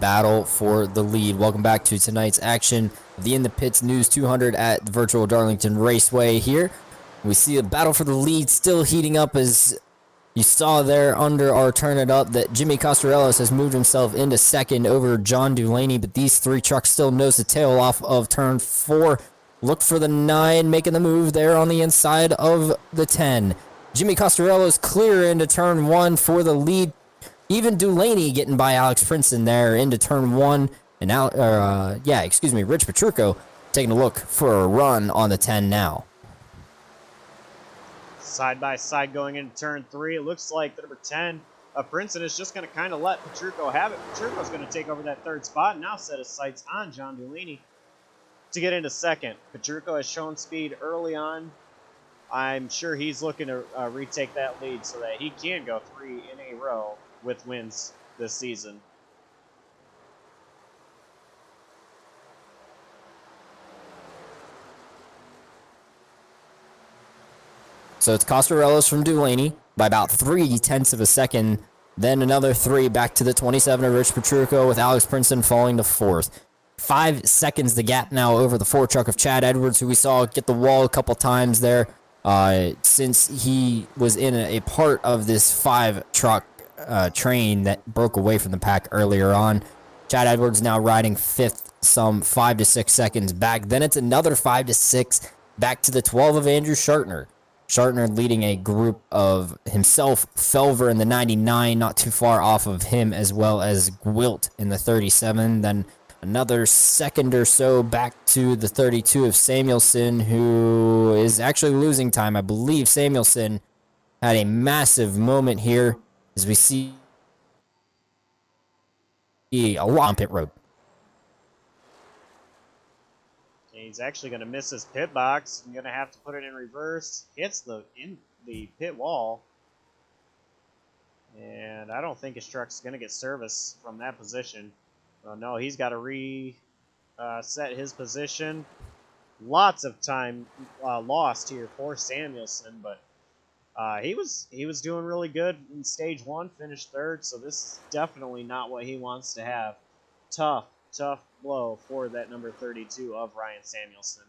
Battle for the lead. Welcome back to tonight's action. The In the Pits News 200 at the virtual Darlington Raceway here. We see a battle for the lead still heating up, as you saw there under our Turn It Up that Jimmy Costarellos has moved himself into second over John Delaney, but these three trucks still nose to tail off of turn 4. Look for the 9 making the move there on the inside of the 10. Jimmy Costarellos clear into turn 1 for the lead. Even Delaney getting by Alex Princeton there into turn 1. And Rich Petrucco taking a look for a run on the 10 now. Side by side going into turn 3. It looks like the number 10 of Princeton is just going to kind of let Petrucco have it. Petrucco's going to take over that third spot and now set his sights on John Delaney to get into second. Petrucco has shown speed early on. I'm sure he's looking to retake that lead so that he can go 3 in a row with wins this season. So it's Costarellos from Delaney by about 0.3 of a second. Then another 3 back to the 27 of Rich Petrucco, with Alex Princeton falling to 4th. 5 seconds the gap now over the 4 truck of Chad Edwards, who we saw get the wall a couple times there since he was in a part of this 5 truck train that broke away from the pack earlier on. Chad Edwards now riding 5th, some 5 to 6 seconds back. Then it's another 5 to 6 back to the 12 of Andrew Schartner. Schartner leading a group of himself, Felver in the 99, not too far off of him, as well as Gwilt in the 37. Then another second or so back to the 32 of Samuelson, who is actually losing time. I believe Samuelson had a massive moment here, as we see a lot on pit road. He's actually going to miss his pit box. I'm going to have to put it in reverse. Hits the pit wall. And I don't think his truck's going to get service from that position. Oh, no, he's got to reset his position. Lots of time lost here for Samuelson, but He was doing really good in stage one, finished third. So this is definitely not what he wants to have. Tough blow for that number 32 of Ryan Samuelson.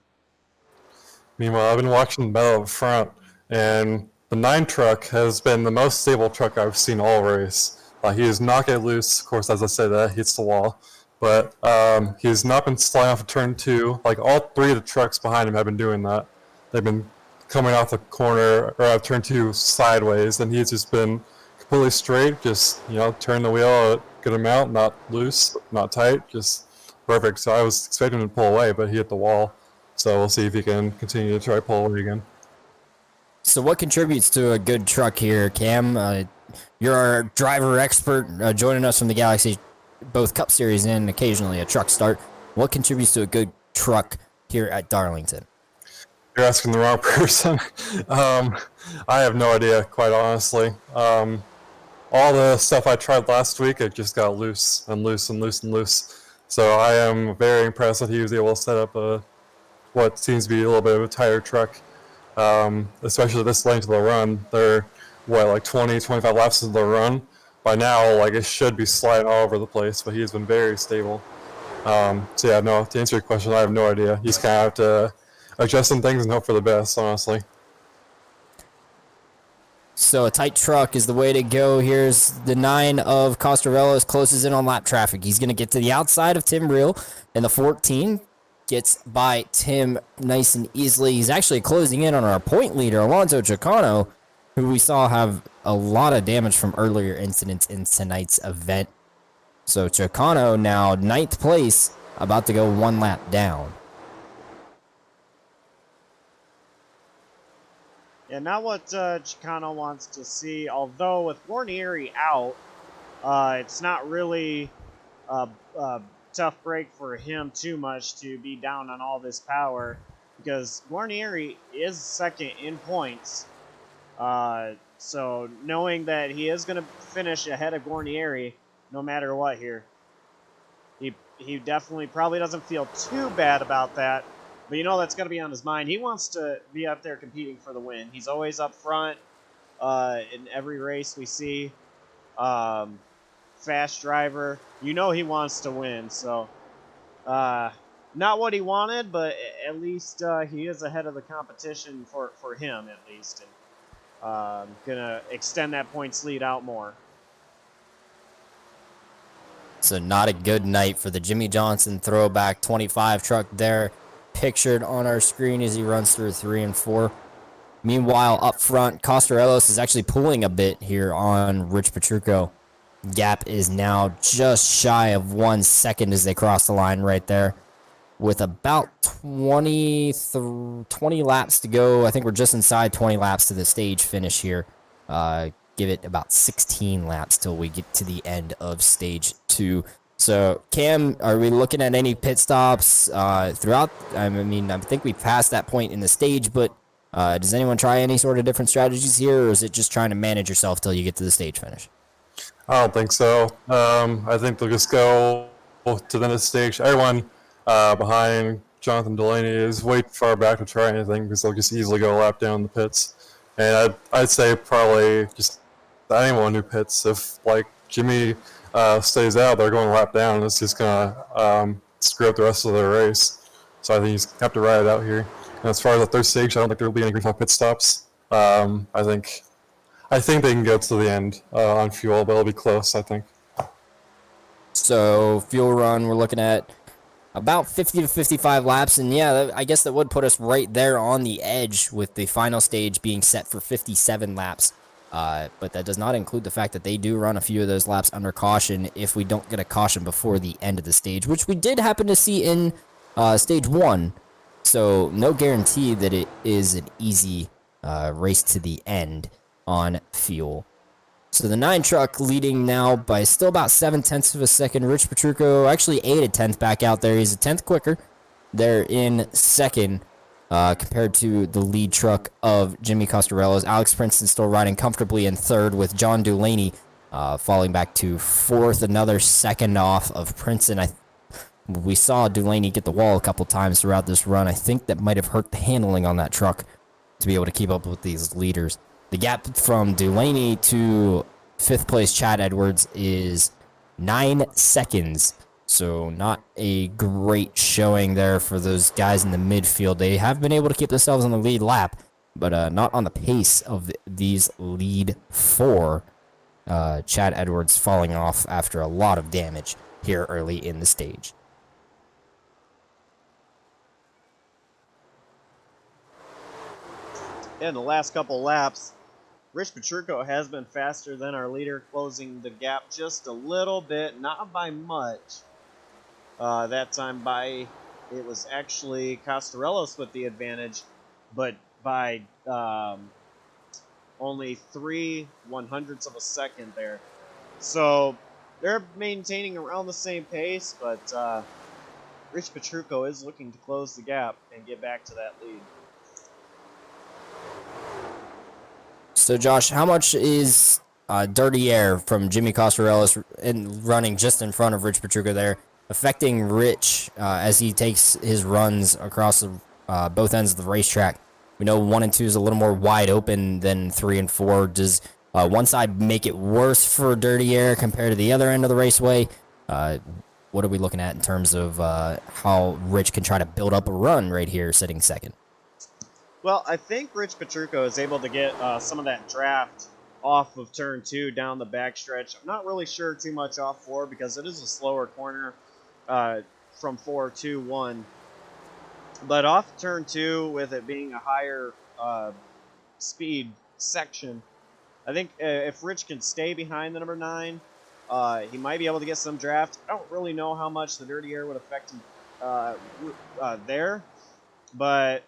Meanwhile, I've been watching the battle up front, and the 9 truck has been the most stable truck I've seen all race. He does not get loose. Of course, as I say that, hits the wall. But he's not been sliding off of turn 2. Like, all 3 of the trucks behind him have been doing that. They've been coming off the corner, or out of turn 2 sideways, and he's just been completely straight, just, turn the wheel a good amount, not loose, not tight, just perfect. So I was expecting him to pull away, but he hit the wall. So we'll see if he can continue to try pull away again. So what contributes to a good truck here, Cam? You're our driver expert, joining us from the Galaxy, both Cup Series and occasionally a truck start. What contributes to a good truck here at Darlington? You're asking the wrong person. I have no idea, quite honestly. All the stuff I tried last week, it just got loose and loose and loose and loose. So I am very impressed that he was able to set up what seems to be a little bit of a tighter truck, especially this length of the run. They're, 20, 25 laps of the run. By now, it should be sliding all over the place, but he's been very stable. To answer your question, I have no idea. He's kind of have to adjust some things and hope for the best, honestly. So a tight truck is the way to go. Here's the 9 of Costarellos, closes in on lap traffic. He's going to get to the outside of Tim Reel, and the 14 gets by Tim nice and easily. He's actually closing in on our point leader, Alonso Chicano, who we saw have a lot of damage from earlier incidents in tonight's event. So Chicano now 9th place, about to go 1 lap down. Yeah, not what Chicano wants to see. Although with Guarnieri out, it's not really a tough break for him too much to be down on all this power, because Guarnieri is second in points. So knowing that he is going to finish ahead of Guarnieri no matter what here, he definitely probably doesn't feel too bad about that. But that's going to be on his mind. He wants to be up there competing for the win. He's always up front in every race we see. Fast driver. He wants to win. So not what he wanted, but at least he is ahead of the competition for him at least. And going to extend that points lead out more. So not a good night for the Jimmy Johnson throwback 25 truck there, pictured on our screen as he runs through 3 and 4. Meanwhile, up front, Costarellos is actually pulling a bit here on Rich Petrucco. Gap is now just shy of 1 second as they cross the line right there, with about 20 laps to go. I think we're just inside 20 laps to the stage finish here. Give it about 16 laps till we get to the end of stage 2. So, Cam, are we looking at any pit stops throughout? I think we passed that point in the stage, but does anyone try any sort of different strategies here, or is it just trying to manage yourself till you get to the stage finish? I don't think so. I think they'll just go to the end of the stage. Everyone behind Jonathan Delaney is way too far back to try anything, because they'll just easily go a lap down the pits. And I'd say probably just anyone who pits, if Jimmy stays out, they're going a lap down, and it's just gonna screw up the rest of the race. So I think he's have to ride it out here. And as far as the third stage, I don't think there will be any green flag pit stops. I think they can go to the end on fuel, but it'll be close, I think. So fuel run, we're looking at about 50 to 55 laps, and yeah, I guess that would put us right there on the edge, with the final stage being set for 57 laps. But that does not include the fact that they do run a few of those laps under caution if we don't get a caution before the end of the stage, which we did happen to see in stage 1. So no guarantee that it is an easy race to the end on fuel. So the 9 truck leading now by still about 7/10 of a second. Rich Petrucco actually 8/10 back out there. He's a 10th quicker. They're in second. Compared to the lead truck of Jimmy Costarellos. Alex Princeton still riding comfortably in 3rd, with John Delaney falling back to 4th, another second off of Princeton. We saw Delaney get the wall a couple times throughout this run. I think that might have hurt the handling on that truck to be able to keep up with these leaders. The gap from Delaney to 5th place Chad Edwards is 9 seconds. So not a great showing there for those guys in the midfield. They have been able to keep themselves on the lead lap, but not on the pace of these lead 4. Chad Edwards falling off after a lot of damage here early in the stage. In the last couple laps, Rich Petrucco has been faster than our leader, closing the gap just a little bit, not by much. That time it was actually Costarellos with the advantage, but by only 3/100ths of a second there. So they're maintaining around the same pace, but Rich Petrucco is looking to close the gap and get back to that lead. So, Josh, how much is dirty air from Jimmy Costarellos running just in front of Rich Petrucco there affecting Rich as he takes his runs across both ends of the racetrack? We know 1 and 2 is a little more wide open than 3 and 4. Does one side make it worse for dirty air compared to the other end of the raceway? What are we looking at in terms of how Rich can try to build up a run right here sitting second? Well, I think Rich Petrucco is able to get some of that draft off of turn 2 down the backstretch. I'm not really sure too much off 4 because it is a slower corner from 4 to 1. But off turn 2, with it being a higher speed section, I think if Rich can stay behind the number 9, he might be able to get some draft. I don't really know how much the dirty air would affect him there, but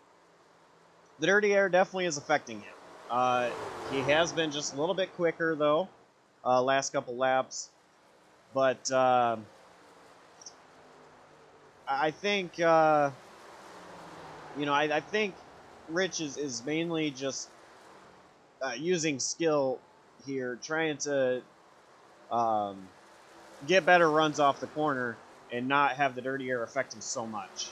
the dirty air definitely is affecting him. He has been just a little bit quicker, though, last couple laps. But I think, I think Rich is mainly just using skill here, trying to get better runs off the corner and not have the dirty air affect him so much.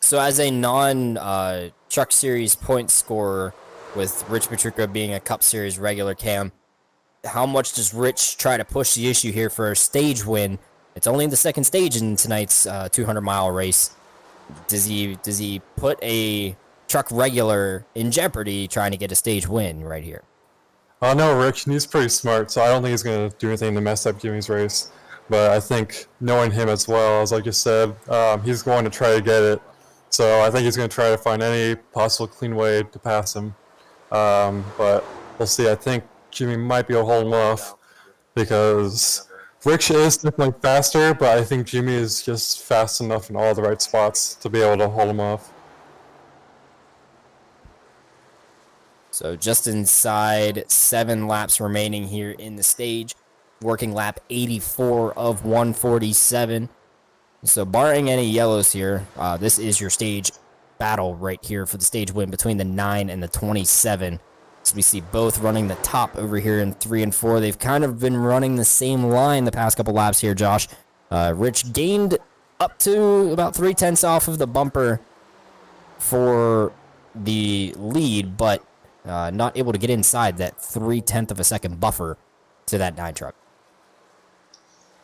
So as a non-Truck Series point scorer, with Rich Petrucco being a Cup Series regular, Cam, how much does Rich try to push the issue here for a stage win? It's only the second stage in tonight's 200-mile race. Does he put a truck regular in jeopardy trying to get a stage win right here? No, Rich, he's pretty smart, so I don't think he's going to do anything to mess up Jimmy's race. But I think knowing him as well, as like you said, he's going to try to get it. So I think he's going to try to find any possible clean way to pass him. But we'll see. I think Jimmy might be able to hold him off because Rich is definitely faster, but I think Jimmy is just fast enough in all the right spots to be able to hold him off. So just inside 7 laps remaining here in the stage. Working lap 84 of 147. So barring any yellows here, this is your stage battle right here for the stage win between the 9 and the 27. So we see both running the top over here in 3 and 4. They've kind of been running the same line the past couple laps here, Josh. Rich gained up to about 3/10 off of the bumper for the lead, but not able to get inside that 3/10 of a second buffer to that 9 truck.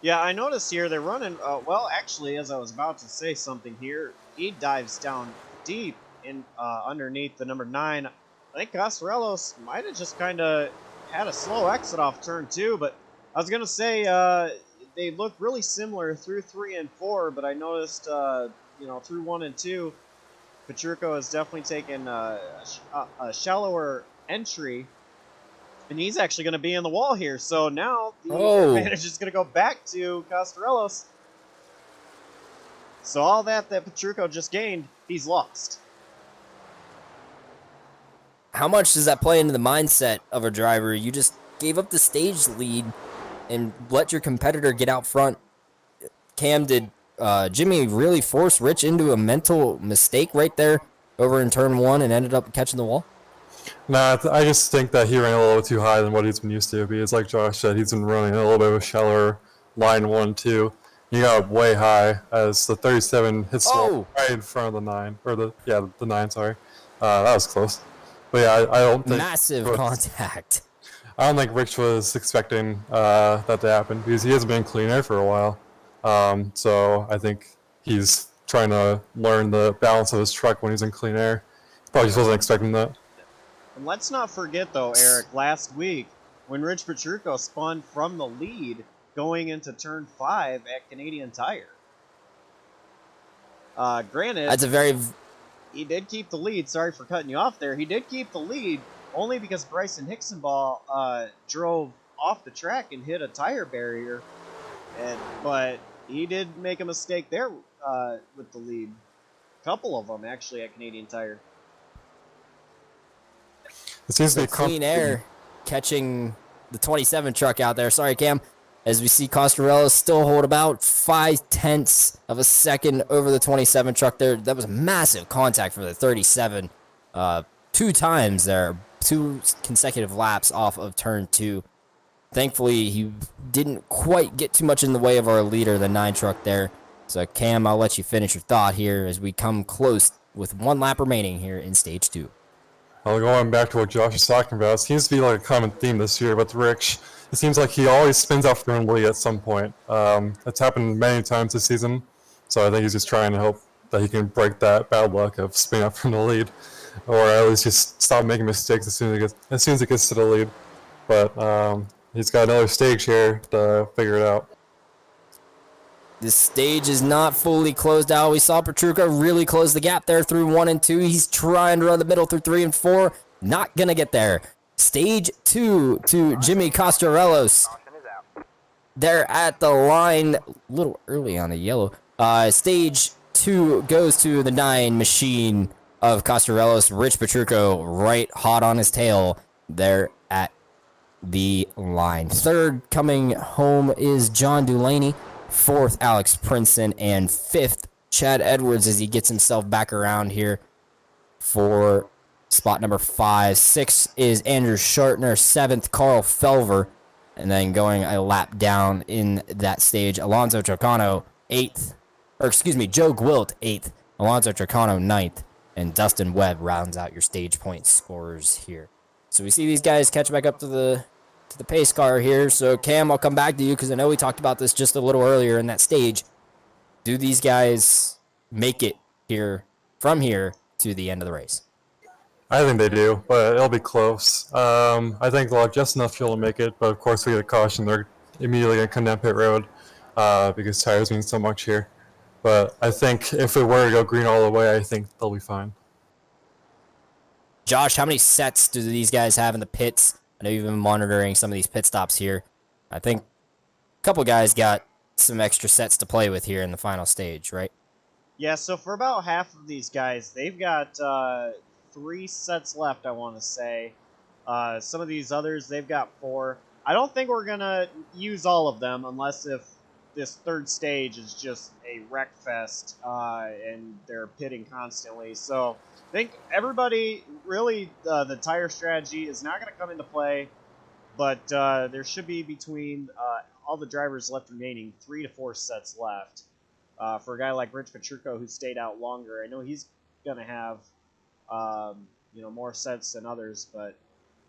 Yeah, I noticed here they're running, well, actually, as I was about to say something here, he dives down deep in underneath the number 9. I think Costarellos might have just kind of had a slow exit off turn 2, but I was going to say they look really similar through 3 and 4, but I noticed, through 1 and 2, Petrucco has definitely taken a shallower entry. And he's actually going to be in the wall here. So now the advantage is going to go back to Costarellos. So all that Petrucco just gained, he's lost. How much does that play into the mindset of a driver? You just gave up the stage lead and let your competitor get out front. Cam, did Jimmy really force Rich into a mental mistake right there over in turn 1 and ended up catching the wall? Nah, I just think that he ran a little too high than what he's been used to. Because like Josh said, he's been running a little bit of a shallower line 1-2. He got way high as the 37 hits right in front of the 9, or the 9. Sorry, that was close. But yeah, I don't think Massive contact. I don't think Rich was expecting that to happen because he hasn't been in clean air for a while. So I think he's trying to learn the balance of his truck when he's in clean air. Probably just wasn't expecting that. And let's not forget, though, Eric, last week when Rich Petrucco spun from the lead going into turn 5 at Canadian Tire. Granted, That's a very... he did keep the lead. Sorry for cutting you off there. He did keep the lead only because Bryson Hicksonball drove off the track and hit a tire barrier. But he did make a mistake there with the lead. A couple of them, actually, at Canadian Tire. It seems to be clean air catching the 27 truck out there. Sorry, Cam. As we see Costarello still hold about 0.5 of a second over the 27 truck there. That was massive contact for the 37. 2 times there. 2 consecutive laps off of turn 2. Thankfully, he didn't quite get too much in the way of our leader, the 9 truck there. So, Cam, I'll let you finish your thought here as we come close with 1 lap remaining here in stage 2. Well, going back to what Josh is talking about, it seems to be like a common theme this year with Rich. It seems like he always spins out from the lead at some point. It's happened many times this season, so I think he's just trying to hope that he can break that bad luck of spinning out from the lead, or at least just stop making mistakes as soon as he gets to the lead. But he's got another stage here to figure it out. This stage is not fully closed out. We saw Petrucco really close the gap there through 1 and 2. He's trying to run the middle through 3 and 4. Not going to get there. Stage 2 to Jimmy Costarellos. They're at the line a little early on the yellow. Stage 2 goes to the 9 machine of Costarellos. Rich Petrucco right hot on his tail there at the line. Third coming home is John Dulaney. 4th, Alex Princeton, and 5th, Chad Edwards as he gets himself back around here for spot number 5. 6 is Andrew Shartner. 7th, Carl Felver. And then going a lap down in that stage, Alonzo Trocano, 8th. Or excuse me, Joe Gwilt, 8th. Alonzo Trocano, 9th. And Dustin Webb rounds out your stage point scores here. So we see these guys catch back up to the pace car here. So Cam, I'll come back to you because I know we talked about this just a little earlier in that stage. Do these guys make it here from here to the end of the race? I think they do, but it'll be close. I think they'll have just enough fuel to make it, but of course we get a caution. They're immediately going to come down pit road because tires mean so much here. But I think if it were to go green all the way, I think they'll be fine. Josh, how many sets do these guys have in the pits? I know you've been monitoring some of these pit stops here. I think a couple guys got some extra sets to play with here in the final stage, right? Yeah, so for about half of these guys, they've got 3 sets left, I want to say. Some of these others, they've got 4. I don't think we're going to use all of them unless if this third stage is just a wreck fest and they're pitting constantly. So I think everybody, really, the tire strategy is not going to come into play, but there should be between all the drivers left remaining 3 to 4 sets left. For a guy like Rich Petrucco who stayed out longer, I know he's going to have more sets than others, but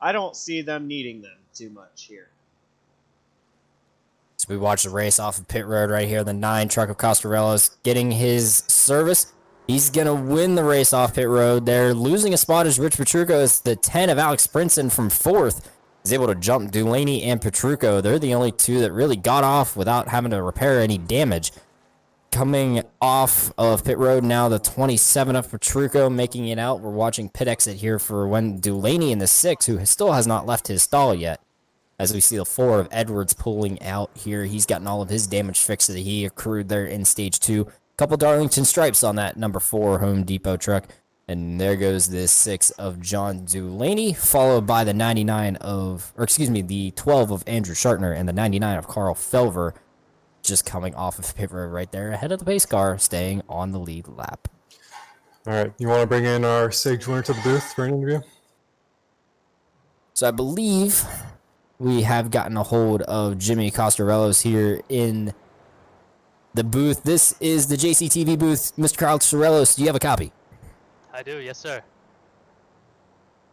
I don't see them needing them too much here. So we watch the race off of pit road right here. The 9 truck of Costarellos getting his service. He's going to win the race off pit road. They're losing a spot as Rich Petrucco is the 10 of Alex Princeton from 4th. Is able to jump Dulaney and Petrucco. They're the only 2 that really got off without having to repair any damage. Coming off of pit road now, the 27 of Petrucco making it out. We're watching pit exit here for when Dulaney in the 6, who still has not left his stall yet. As we see the 4 of Edwards pulling out here. He's gotten all of his damage fixed that he accrued there in stage 2. Couple Darlington stripes on that number 4 Home Depot truck. And there goes the 6 of John Dulaney, followed by the the 12 of Andrew Shartner and the 99 of Carl Felver, just coming off of pit road right there, ahead of the pace car, staying on the lead lap. All right, you want to bring in our stage winner to the booth for an interview? So I believe we have gotten a hold of Jimmy Costarellos here in the booth. This is the JCTV booth. Mr. Costarellos, do you have a copy? I do, yes, sir.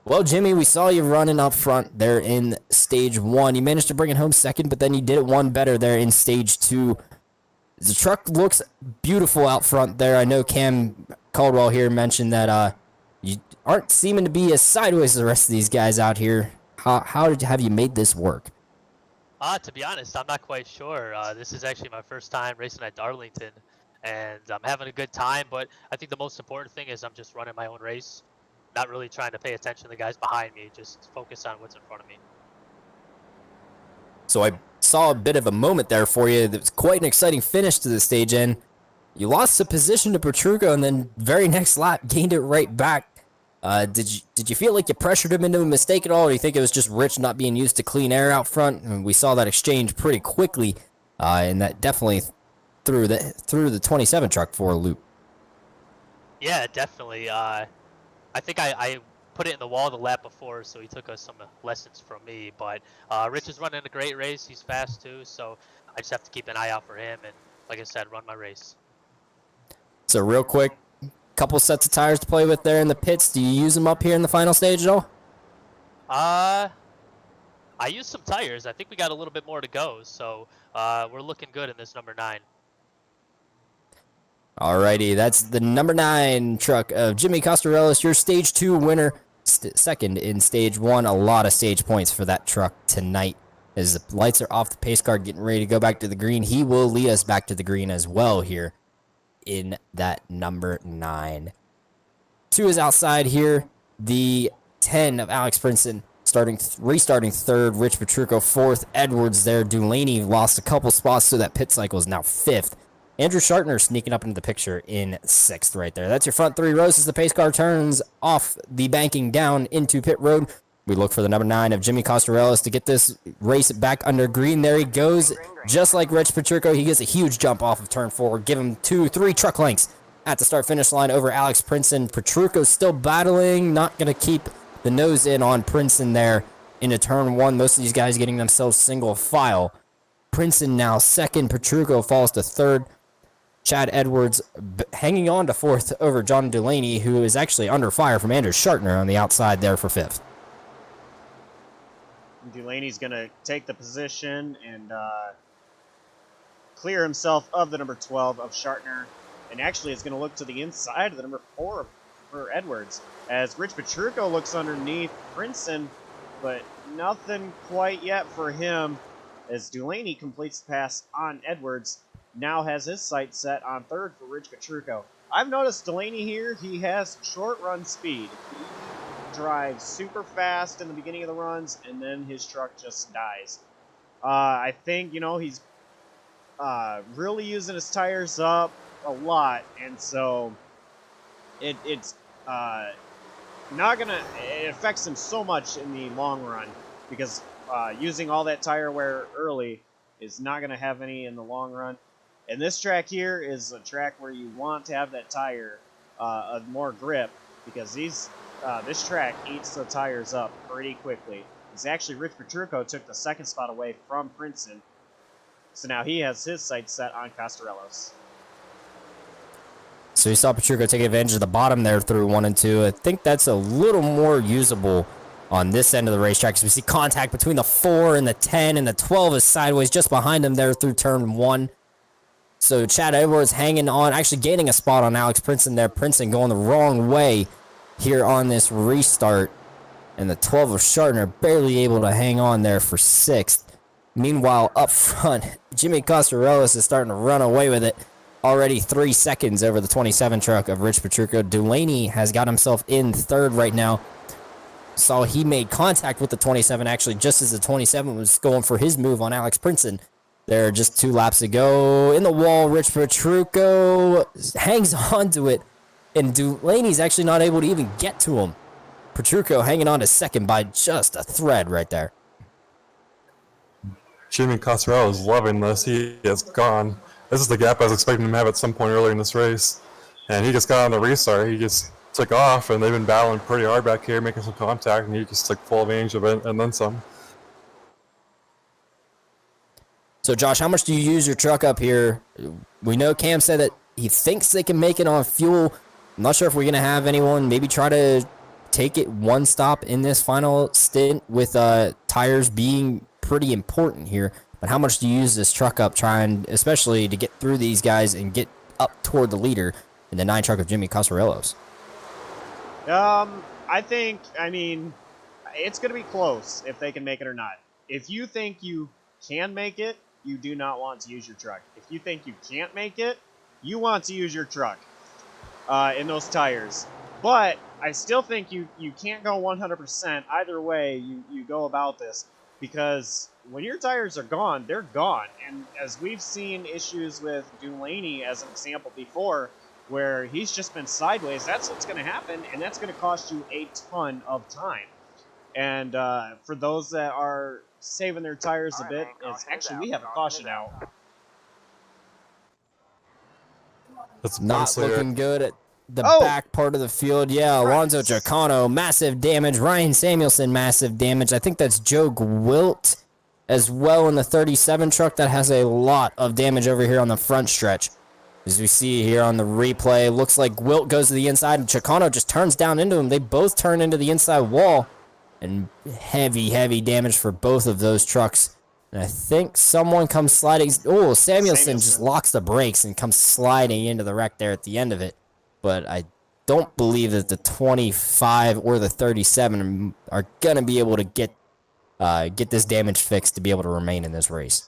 Well, Jimmy, we saw you running up front there in stage 1. You managed to bring it home second, but then you did it one better there in stage 2. The truck looks beautiful out front there. I know Cam Caldwell here mentioned that you aren't seeming to be as sideways as the rest of these guys out here. How have you made this work? To be honest, I'm not quite sure. This is actually my first time racing at Darlington, and I'm having a good time, but I think the most important thing is I'm just running my own race, not really trying to pay attention to the guys behind me, just focus on what's in front of me. So I saw a bit of a moment there for you. It was quite an exciting finish to the stage end. You lost the position to Petrucco, and then very next lap gained it right back. Did you feel like you pressured him into a mistake at all, or do you think it was just Rich not being used to clean air out front? And we saw that exchange pretty quickly, and that definitely threw the 27 truck for a loop. Yeah, definitely. I think I put it in the wall the lap before, so he took some lessons from me. But Rich is running a great race. He's fast too, so I just have to keep an eye out for him and, like I said, run my race. So real quick, couple sets of tires to play with there in the pits. Do you use them up here in the final stage at all? I used some tires. I think we got a little bit more to go, so we're looking good in this number 9. Alrighty, that's the number 9 truck of Jimmy Costarellis, your stage 2 winner. Second in stage 1. A lot of stage points for that truck tonight. As the lights are off, the pace car getting ready to go back to the green. He will lead us back to the green as well here in that number 9. 2 is outside here. The 10 of Alex Princeton restarting third. Rich Petrucco fourth. Edwards there. Dulaney lost a couple spots, so that pit cycle is now 5th. Andrew Shartner sneaking up into the picture in 6th right there. That's your front 3 rows as the pace car turns off the banking down into pit road. We look for the number 9 of Jimmy Costarellis to get this race back under green. There he goes. Just like Rich Petrucco, he gets a huge jump off of turn 4. Give him 2-3 truck lengths at the start-finish line over Alex Princeton. Petrucco still battling. Not going to keep the nose in on Princeton there into turn 1. Most of these guys getting themselves single file. Princeton now 2nd. Petrucco falls to 3rd. Chad Edwards hanging on to 4th over John Dulaney, who is actually under fire from Andrew Shartner on the outside there for 5th. Dulaney's going to take the position and clear himself of the number 12 of Shartner. And actually is going to look to the inside of the number 4 for Edwards. As Rich Petrucco looks underneath Princeton, but nothing quite yet for him. As Dulaney completes the pass on Edwards, now has his sights set on 3rd for Rich Petrucco. I've noticed Dulaney here, he has short run speed. He drives super fast in the beginning of the runs, and then his truck just dies. I think, he's really using his tires up a lot, and so it's not going to, it affects him so much in the long run, because using all that tire wear early is not going to have any in the long run. And this track here is a track where you want to have that tire of more grip, because this track eats the tires up pretty quickly. It's actually Rich Petrucco took the 2nd spot away from Princeton, so now he has his sights set on Costarellis. So you saw Petrucco take advantage of the bottom there through 1 and 2. I think that's a little more usable on this end of the racetrack, because we see contact between the 4 and the 10, and the 12 is sideways just behind him there through turn 1. So Chad Edwards hanging on, actually gaining a spot on Alex Princeton there. Princeton going the wrong way here on this restart. And the 12 of Shartner barely able to hang on there for 6th. Meanwhile, up front, Jimmy Costarellis is starting to run away with it. Already 3 seconds over the 27 truck of Rich Petrucco. Dulaney has got himself in 3rd right now. Saw he made contact with the 27 actually just as the 27 was going for his move on Alex Princeton. There are just 2 laps to go. In the wall, Rich Petrucco hangs on to it, and Dulaney's actually not able to even get to him. Petrucco hanging on to 2nd by just a thread right there. Jimmy Costarello is loving this. He is gone. This is the gap I was expecting him to have at some point earlier in this race. And he just got on the restart. He just took off, and they've been battling pretty hard back here, making some contact, and he just took full advantage of it, and then some. So, Josh, how much do you use your truck up here? We know Cam said that he thinks they can make it on fuel. I'm not sure if we're going to have anyone maybe try to take it one stop in this final stint with tires being pretty important here. But how much do you use this truck up trying, especially to get through these guys and get up toward the leader in the 9 truck of Jimmy Cosarellos? I mean, it's going to be close if they can make it or not. If you think you can make it, you do not want to use your truck. If you think you can't make it, you want to use your truck in those tires. But I still think you can't go 100% either way you go about this, because when your tires are gone, they're gone. And as we've seen issues with Delaney as an example before, where he's just been sideways, that's what's going to happen, and that's going to cost you a ton of time. And for those that are saving their tires a bit, it's actually, we have a caution out. That's Not honestly looking good at the Oh! back part of the field. Yeah, Alonso Chicano, massive damage. Ryan Samuelson, massive damage. I think that's Joe Gwilt as well in the 37 truck. That has a lot of damage over here on the front stretch. As we see here on the replay, looks like Gwilt goes to the inside and Chicano just turns down into him. They both turn into the inside wall, and heavy, heavy damage for both of those trucks. And I think someone comes sliding. Oh, Samuelson just locks the brakes and comes sliding into the wreck there at the end of it. But I don't believe that the 25 or the 37 are going to be able to get this damage fixed to be able to remain in this race.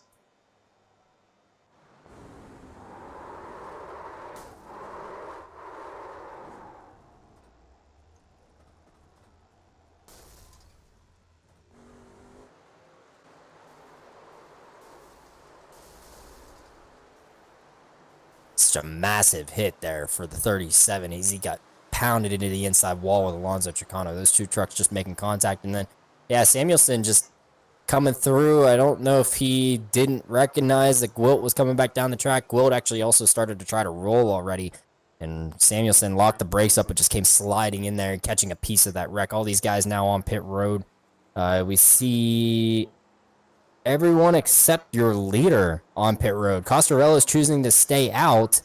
Such a massive hit there for the 37 as he got pounded into the inside wall with Alonso Chicano. Those two trucks just making contact. And then, yeah, Samuelson just coming through. I don't know if he didn't recognize that Gwilt was coming back down the track. Gwilt actually also started to try to roll already. And Samuelson locked the brakes up, but just came sliding in there and catching a piece of that wreck. All these guys now on pit road. We see everyone except your leader on pit road. Costarello's choosing to stay out,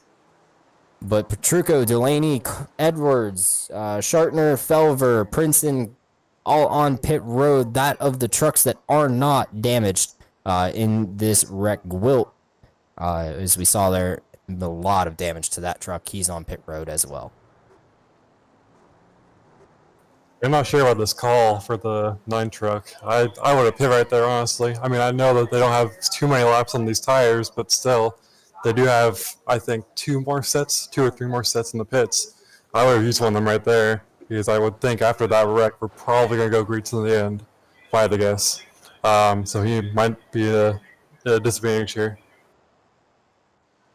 but Petrucco, Delaney, Edwards, Shartner, Felver, Princeton, all on pit road. That of the trucks that are not damaged in this wreck. Gwilt, as we saw there, a lot of damage to that truck. He's on pit road as well. I'm not sure about this call for the 9 truck. I would have pit right there, honestly. I mean, I know that they don't have too many laps on these tires, but still, they do have, I think, 2 or 3 more sets in the pits. I would have used one of them right there, because I would think after that wreck, we're probably going to go green to the end, if I had to guess. So he might be a disadvantage here.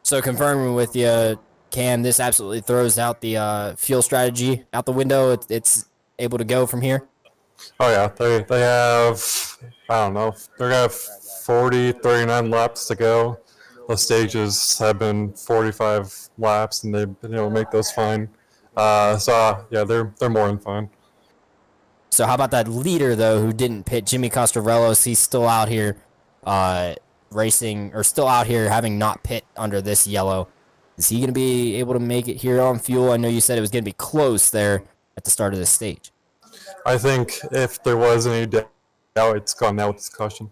So confirming with you, Cam, this absolutely throws out the fuel strategy out the window. It's able to go from here? Oh yeah, they have, I don't know, they're gonna have 39 laps to go. The stages have been 45 laps, and they've been able to make those fine. So yeah, they're more than fine. So how about that leader though, who didn't pit, Jimmy Costarellos? He's still out here racing, or still out here having not pit under this yellow. Is he gonna be able to make it here on fuel? I know you said it was gonna be close there at the start of this stage. I think if there was any doubt, it's gone now with this caution.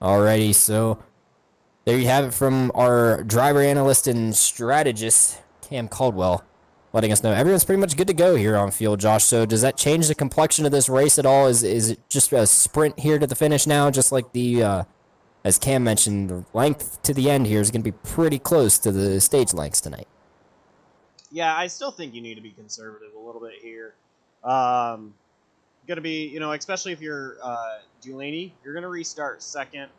Alrighty, so there you have it from our driver analyst and strategist, Cam Caldwell, letting us know everyone's pretty much good to go here on field, Josh. So does that change the complexion of this race at all? Is it just a sprint here to the finish now, just like the, as Cam mentioned, the length to the end here is going to be pretty close to the stage lengths tonight? Yeah, I still think you need to be conservative a little bit here. Going to be, especially if you're Delaney, you're going to restart second.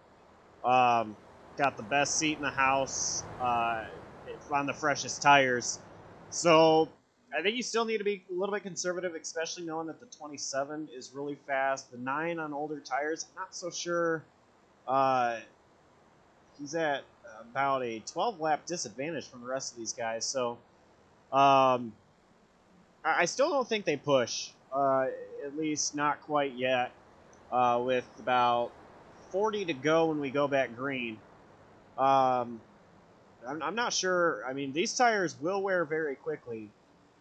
Got the best seat in the house on the freshest tires. So I think you still need to be a little bit conservative, especially knowing that the 27 is really fast. The 9 on older tires, I'm not so sure. He's at about a 12-lap disadvantage from the rest of these guys. So I still don't think they push, at least not quite yet, with about 40 to go when we go back green. I'm not sure. I mean, these tires will wear very quickly,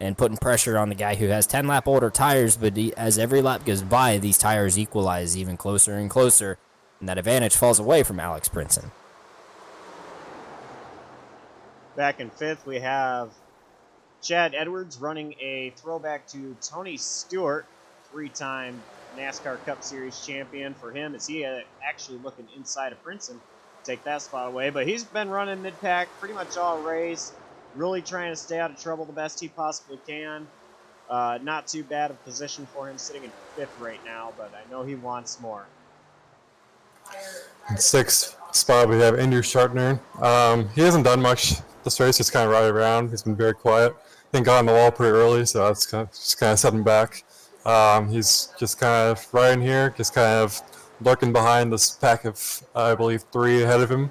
and putting pressure on the guy who has 10 lap older tires, but as every lap goes by, these tires equalize even closer and closer, and that advantage falls away from Alex Princeton. Back in 5th, we have Chad Edwards running a throwback to Tony Stewart, 3-time NASCAR Cup Series champion. For him, is he actually looking inside of Princeton, take that spot away. But he's been running mid-pack pretty much all race, really trying to stay out of trouble the best he possibly can. Not too bad of position for him, sitting in 5th right now, but I know he wants more. In 6th spot, we have Andrew Shartner. He hasn't done much this race, just kind of riding around. He's been very quiet. He got on the wall pretty early, so that's just kind of set him back. He's just kind of riding here, just kind of lurking behind this pack of, I believe, 3 ahead of him.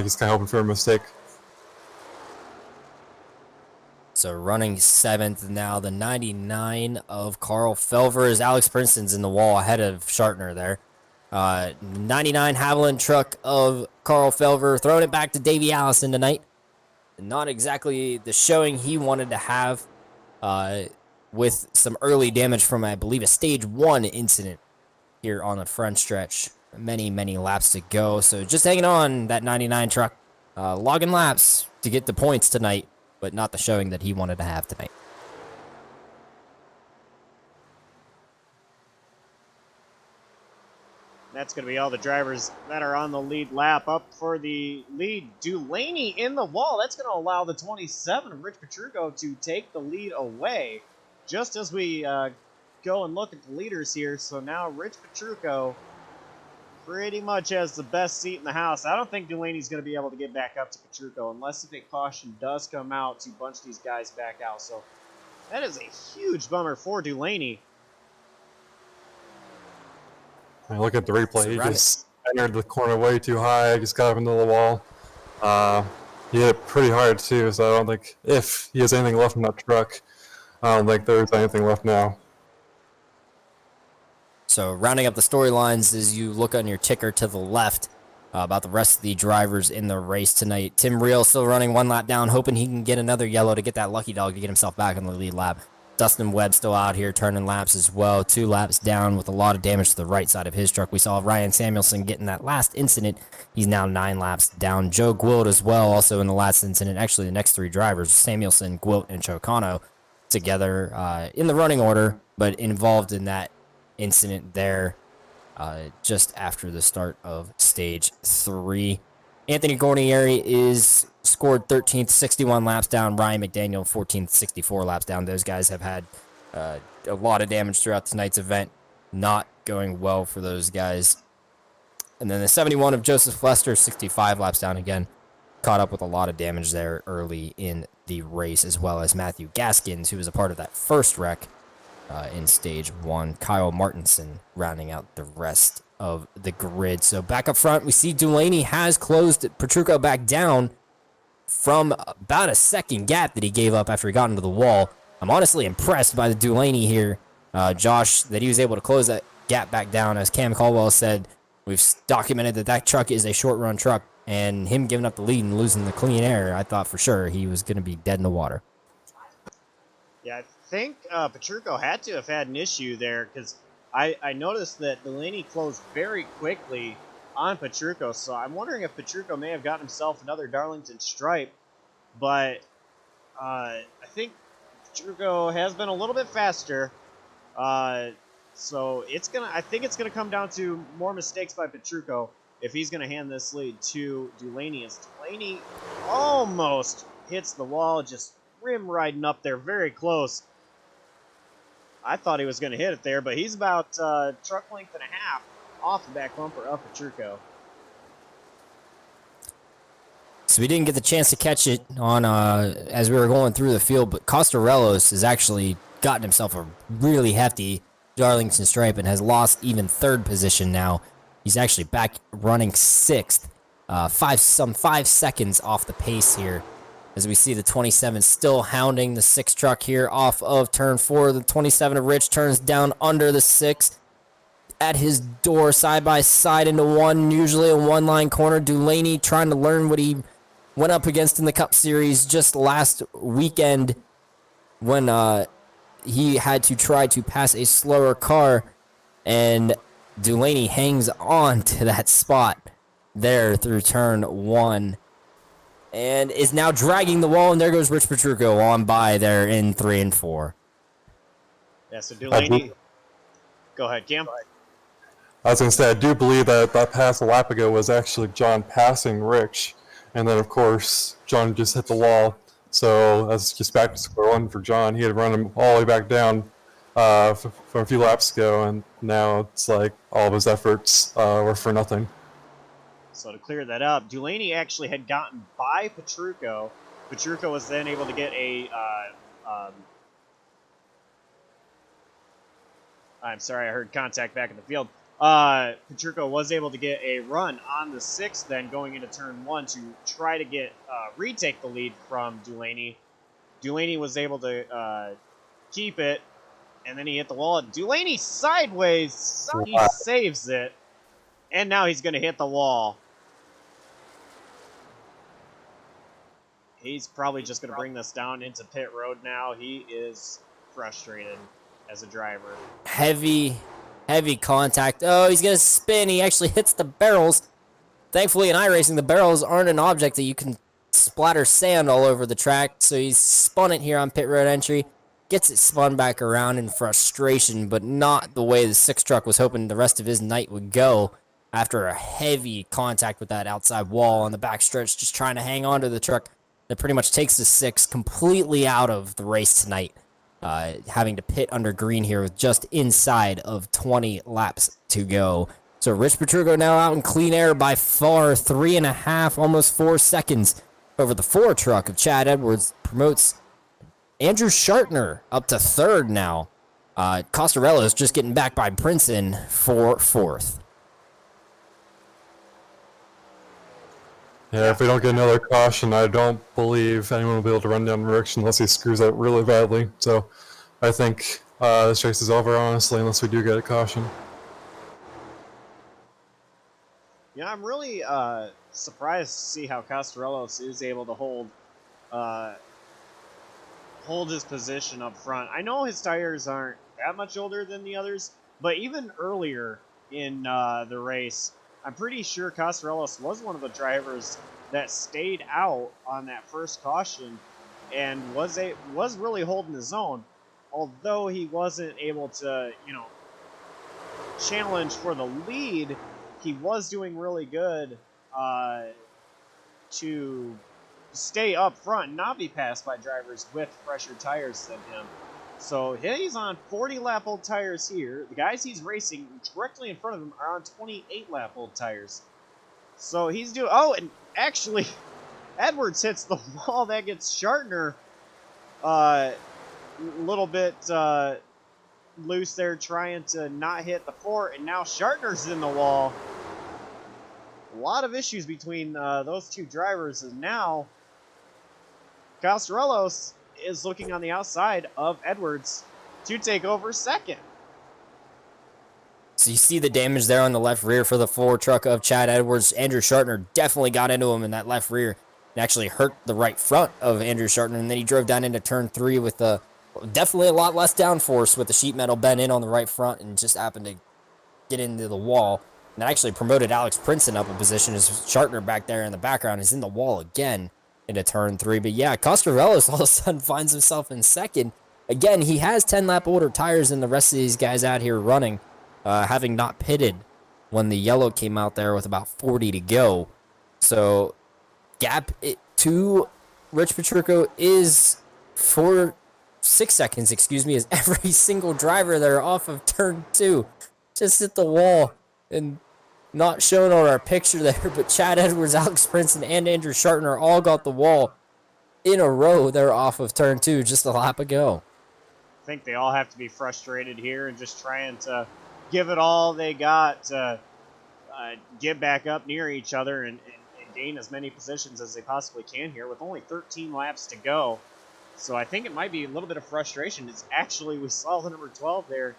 He's kind of hoping for a mistake. So running 7th now, the 99 of Carl Felver, as Alex Princeton's in the wall ahead of Shartner there. 99 Haviland truck of Carl Felver, throwing it back to Davey Allison tonight. Not exactly the showing he wanted to have, with some early damage from, I believe, a stage 1 incident here on the front stretch. Many, many laps to go. So just hanging on, that 99 truck, logging laps to get the points tonight, but not the showing that he wanted to have tonight. That's going to be all the drivers that are on the lead lap. Up for the lead, Dulaney in the wall. That's going to allow the 27 of Rich Petrucco to take the lead away. Just as we go and look at the leaders here, so now Rich Petrucco pretty much has the best seat in the house. I don't think Dulaney's going to be able to get back up to Petrucco unless if a caution does come out to bunch these guys back out. So that is a huge bummer for Dulaney. I look at the replay. So He right. just entered the corner way too high. Just got up into the wall. He hit it pretty hard too. So I don't think if he has anything left in that truck, I don't think there's anything left now. So rounding up the storylines as you look on your ticker to the left about the rest of the drivers in the race tonight. Tim Reel still running 1 lap down, hoping he can get another yellow to get that lucky dog to get himself back on the lead lap. Dustin Webb still out here turning laps as well. 2 laps down with a lot of damage to the right side of his truck. We saw Ryan Samuelson getting that last incident. He's now 9 laps down. Joe Gwilt as well, also in the last incident. Actually, the next 3 drivers, Samuelson, Gwilt, and Chocano, together in the running order, but involved in that incident there just after the start of stage 3. Anthony Gornieri is scored 13th, 61 laps down. Ryan McDaniel, 14th, 64 laps down. Those guys have had a lot of damage throughout tonight's event. Not going well for those guys. And then the 71 of Joseph Lester, 65 laps down again. Caught up with a lot of damage there early in the race, as well as Matthew Gaskins, who was a part of that first wreck in stage 1. Kyle Martinson rounding out the rest of the grid. So back up front, we see Dulaney has closed Petrucco back down from about a second gap that he gave up after he got into the wall. I'm honestly impressed by the Dulaney here, Josh, that he was able to close that gap back down. As Cam Caldwell said, we've documented that truck is a short-run truck, and him giving up the lead and losing the clean air, I thought for sure he was going to be dead in the water. Yeah, I think Petrucco had to have had an issue there because I noticed that Delaney closed very quickly on Petrucco, so I'm wondering if Petrucco may have gotten himself another Darlington stripe, but I think Petrucco has been a little bit faster, so I think it's gonna come down to more mistakes by Petrucco if he's gonna hand this lead to Dulaney. As Dulaney almost hits the wall, just rim riding up there, very close. I thought he was going to hit it there, but he's about truck length and a half off the back bumper of Petrucco. So we didn't get the chance to catch it on as we were going through the field, but Costarellos has actually gotten himself a really hefty Darlington stripe and has lost even 3rd position now. He's actually back running 6th, 5 seconds off the pace here. As we see the 27 still hounding the 6 truck here off of turn 4. The 27 of Rich turns down under the 6 at his door, side by side into one, usually a 1-line corner. Dulaney trying to learn what he went up against in the Cup Series just last weekend when he had to try to pass a slower car, and Delaney hangs on to that spot there through turn 1 and is now dragging the wall, and there goes Rich Petrucco on by there in 3 and 4. Yeah, so Delaney. Go ahead, Cam. I was going to say, I do believe that that pass a lap ago was actually John passing Rich. And then, of course, John just hit the wall. So that's just back to square one for John. He had run him all the way back down from a few laps ago, and now it's like all of his efforts were for nothing. So to clear that up, Delaney actually had gotten by Petrucco. Petrucco was then able to get a... I'm sorry, I heard contact back in the field. Petrucco was able to get a run on the 6th, then going into turn 1 to try to get retake the lead from Delaney. Delaney was able to keep it, and then he hit the wall. Delaney sideways, he saves it, and now he's going to hit the wall. He's probably just going to bring this down into pit road now. He is frustrated as a driver. Heavy contact. Oh, he's going to spin. He actually hits the barrels. Thankfully, in iRacing, the barrels aren't an object that you can splatter sand all over the track, so he's spun it here on pit road entry. Gets it spun back around in frustration, but not the way the 6 truck was hoping the rest of his night would go after a heavy contact with that outside wall on the backstretch, just trying to hang on to the truck. That pretty much takes the 6 completely out of the race tonight, having to pit under green here with just inside of 20 laps to go. So Rich Petrucco now out in clean air by far, 3.5, almost 4 seconds over the 4 truck of Chad Edwards. Promotes Andrew Schartner up to 3rd now. Costarello's just getting back by Princeton for 4th. Yeah, if we don't get another caution, I don't believe anyone will be able to run down Rich unless he screws up really badly. So I think this race is over, honestly, unless we do get a caution. Yeah, I'm really surprised to see how Costarellos is able to hold his position up front. I know his tires aren't that much older than the others, but even earlier in the race, I'm pretty sure Costarellos was one of the drivers that stayed out on that first caution and was really holding his own, although he wasn't able to, challenge for the lead. He was doing really good to stay up front and not be passed by drivers with fresher tires than him. So he's on 40-lap-old tires here. The guys he's racing directly in front of him are on 28-lap-old tires. So he's doing... Oh, and actually, Edwards hits the wall. That gets Schartner a little bit loose there, trying to not hit the 4, and now Schartner's in the wall. A lot of issues between those two drivers, and now Costarellos is looking on the outside of Edwards to take over 2nd. So you see the damage there on the left rear for the 4 truck of Chad Edwards. Andrew Schartner definitely got into him in that left rear and actually hurt the right front of Andrew Schartner, and then he drove down into turn 3 with definitely a lot less downforce with the sheet metal bent in on the right front and just happened to get into the wall. And that actually promoted Alex Princeton up a position as Schartner back there in the background is in the wall again into turn 3. But yeah, Costarellos all of a sudden finds himself in 2nd. Again, he has 10-lap older tires than the rest of these guys out here running, having not pitted when the yellow came out there with about 40 to go. So gap to Rich Petrucco is 6 seconds, as every single driver that are off of turn 2 just hit the wall. And not shown on our picture there, but Chad Edwards, Alex Princeton, and Andrew Schartner all got the wall in a row. They're off of turn 2 just a lap ago. I think they all have to be frustrated here and just trying to give it all they got to get back up near each other and gain as many positions as they possibly can here with only 13 laps to go. So I think it might be a little bit of frustration. It's actually, we saw the number 12 there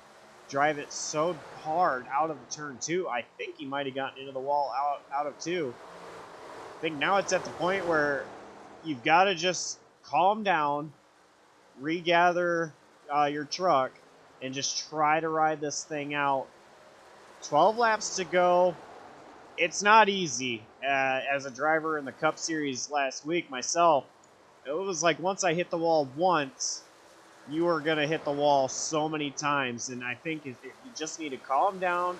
drive it so hard out of the turn 2. I think he might have gotten into the wall out of 2. I think now it's at the point where you've got to just calm down. regather your truck and just try to ride this thing out. 12 laps to go. It's not easy. As a driver in the Cup Series last week myself, it was like once I hit the wall once, you are going to hit the wall so many times. And I think if you just need to calm down,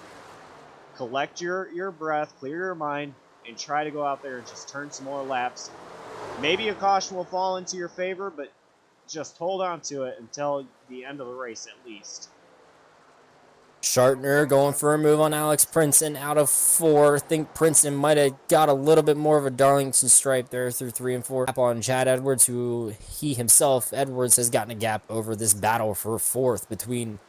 collect your breath, clear your mind, and try to go out there and just turn some more laps. Maybe a caution will fall into your favor, but just hold on to it until the end of the race at least. Shartner going for a move on Alex Princeton out of 4. I think Princeton might have got a little bit more of a Darlington stripe there through 3 and 4. Gap on Chad Edwards, who he himself, Edwards, has gotten a gap over this battle for 4th between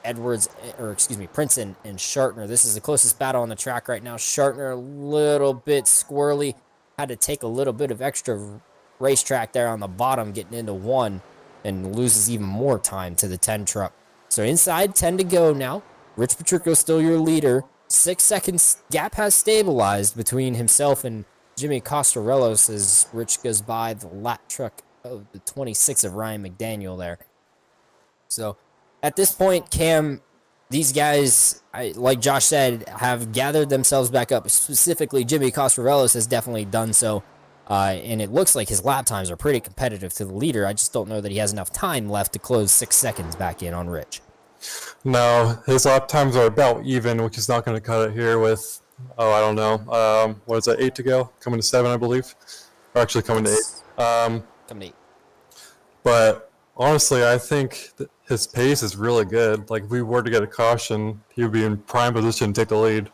Princeton and Shartner. This is the closest battle on the track right now. Shartner a little bit squirrely. Had to take a little bit of extra racetrack there on the bottom, getting into 1, and loses even more time to the 10 truck. So inside, 10 to go now. Rich Petrucco still your leader. 6 seconds gap has stabilized between himself and Jimmy Costarellos as Rich goes by the lap truck of the 26 of Ryan McDaniel there. So at this point, Cam, these guys, like Josh said, have gathered themselves back up. Specifically, Jimmy Costarellos has definitely done so. And it looks like his lap times are pretty competitive to the leader. I just don't know that he has enough time left to close 6 seconds back in on Rich. No, his lap times are about even, which is not going to cut it here with, I don't know, what is that, 8 to go? Coming to 7, I believe. Or actually coming to 8. Coming to 8. But honestly, I think his pace is really good. Like, if we were to get a caution, he would be in prime position to take the lead.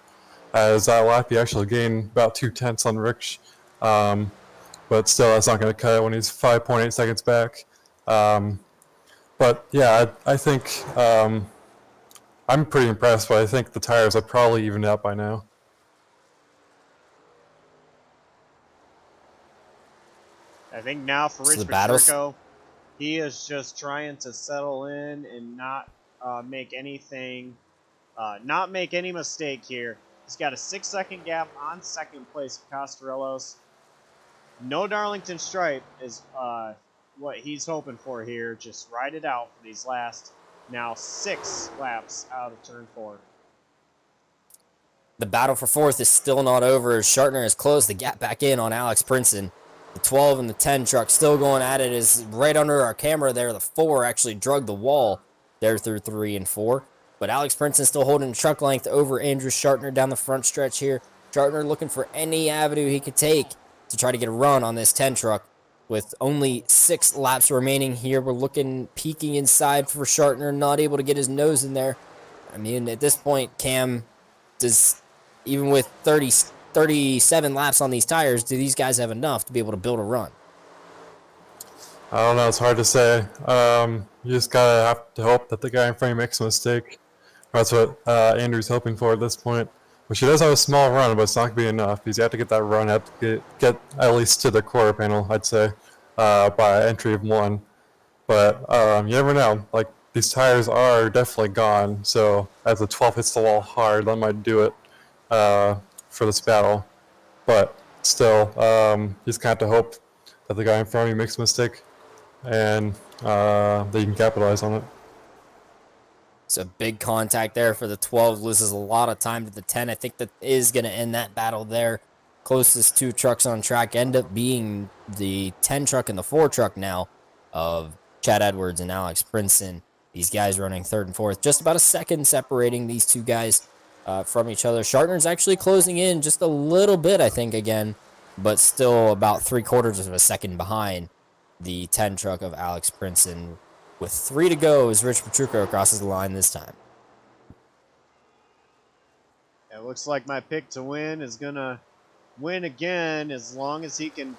As that lap, he actually gained about 2/10 on Rich. But still, that's not going to cut it when he's 5.8 seconds back. But yeah, I think I'm pretty impressed, but I think the tires are probably evened out by now. I think now for Rich Petrucco, he is just trying to settle in and not make any mistake here. He's got a 6-second gap on second place of Costarellos. No Darlington stripe is what he's hoping for here. Just ride it out for these last now 6 laps out of turn 4. The battle for 4th is still not over. Shartner has closed the gap back in on Alex Princeton. The 12 and the 10 truck still going at it. Is right under our camera there. The 4 actually drug the wall there through 3 and 4. But Alex Princeton still holding truck length over Andrew Shartner down the front stretch here. Shartner looking for any avenue he could take to try to get a run on this 10 truck. With only 6 laps remaining here, we're peeking inside for Shartner, not able to get his nose in there. I mean, at this point, Cam, even with 37 laps on these tires, do these guys have enough to be able to build a run? I don't know. It's hard to say. You just gotta have to hope that the guy in front of you makes a mistake. That's what Andrew's hoping for at this point. Which he does have a small run, but it's not going to be enough. He's got to get that run, have to get at least to the quarter panel, I'd say, by entry of 1. But you never know. Like, these tires are definitely gone. So as the 12 hits the wall hard, that might do it for this battle. But still, you just kind of have to hope that the guy in front of you makes a mistake and that you can capitalize on it. So big contact there for the 12, loses a lot of time to the 10. I think that is going to end that battle there. Closest 2 trucks on track end up being the 10 truck and the 4 truck now of Chad Edwards and Alex Princeton. These guys running 3rd and 4th. Just about a second separating these 2 guys from each other. Shartner's actually closing in just a little bit, I think, again, but still about 3/4 of a second behind the 10 truck of Alex Princeton. With 3 to go as Rich Petrucco crosses the line this time. It looks like my pick to win is going to win again as long as he can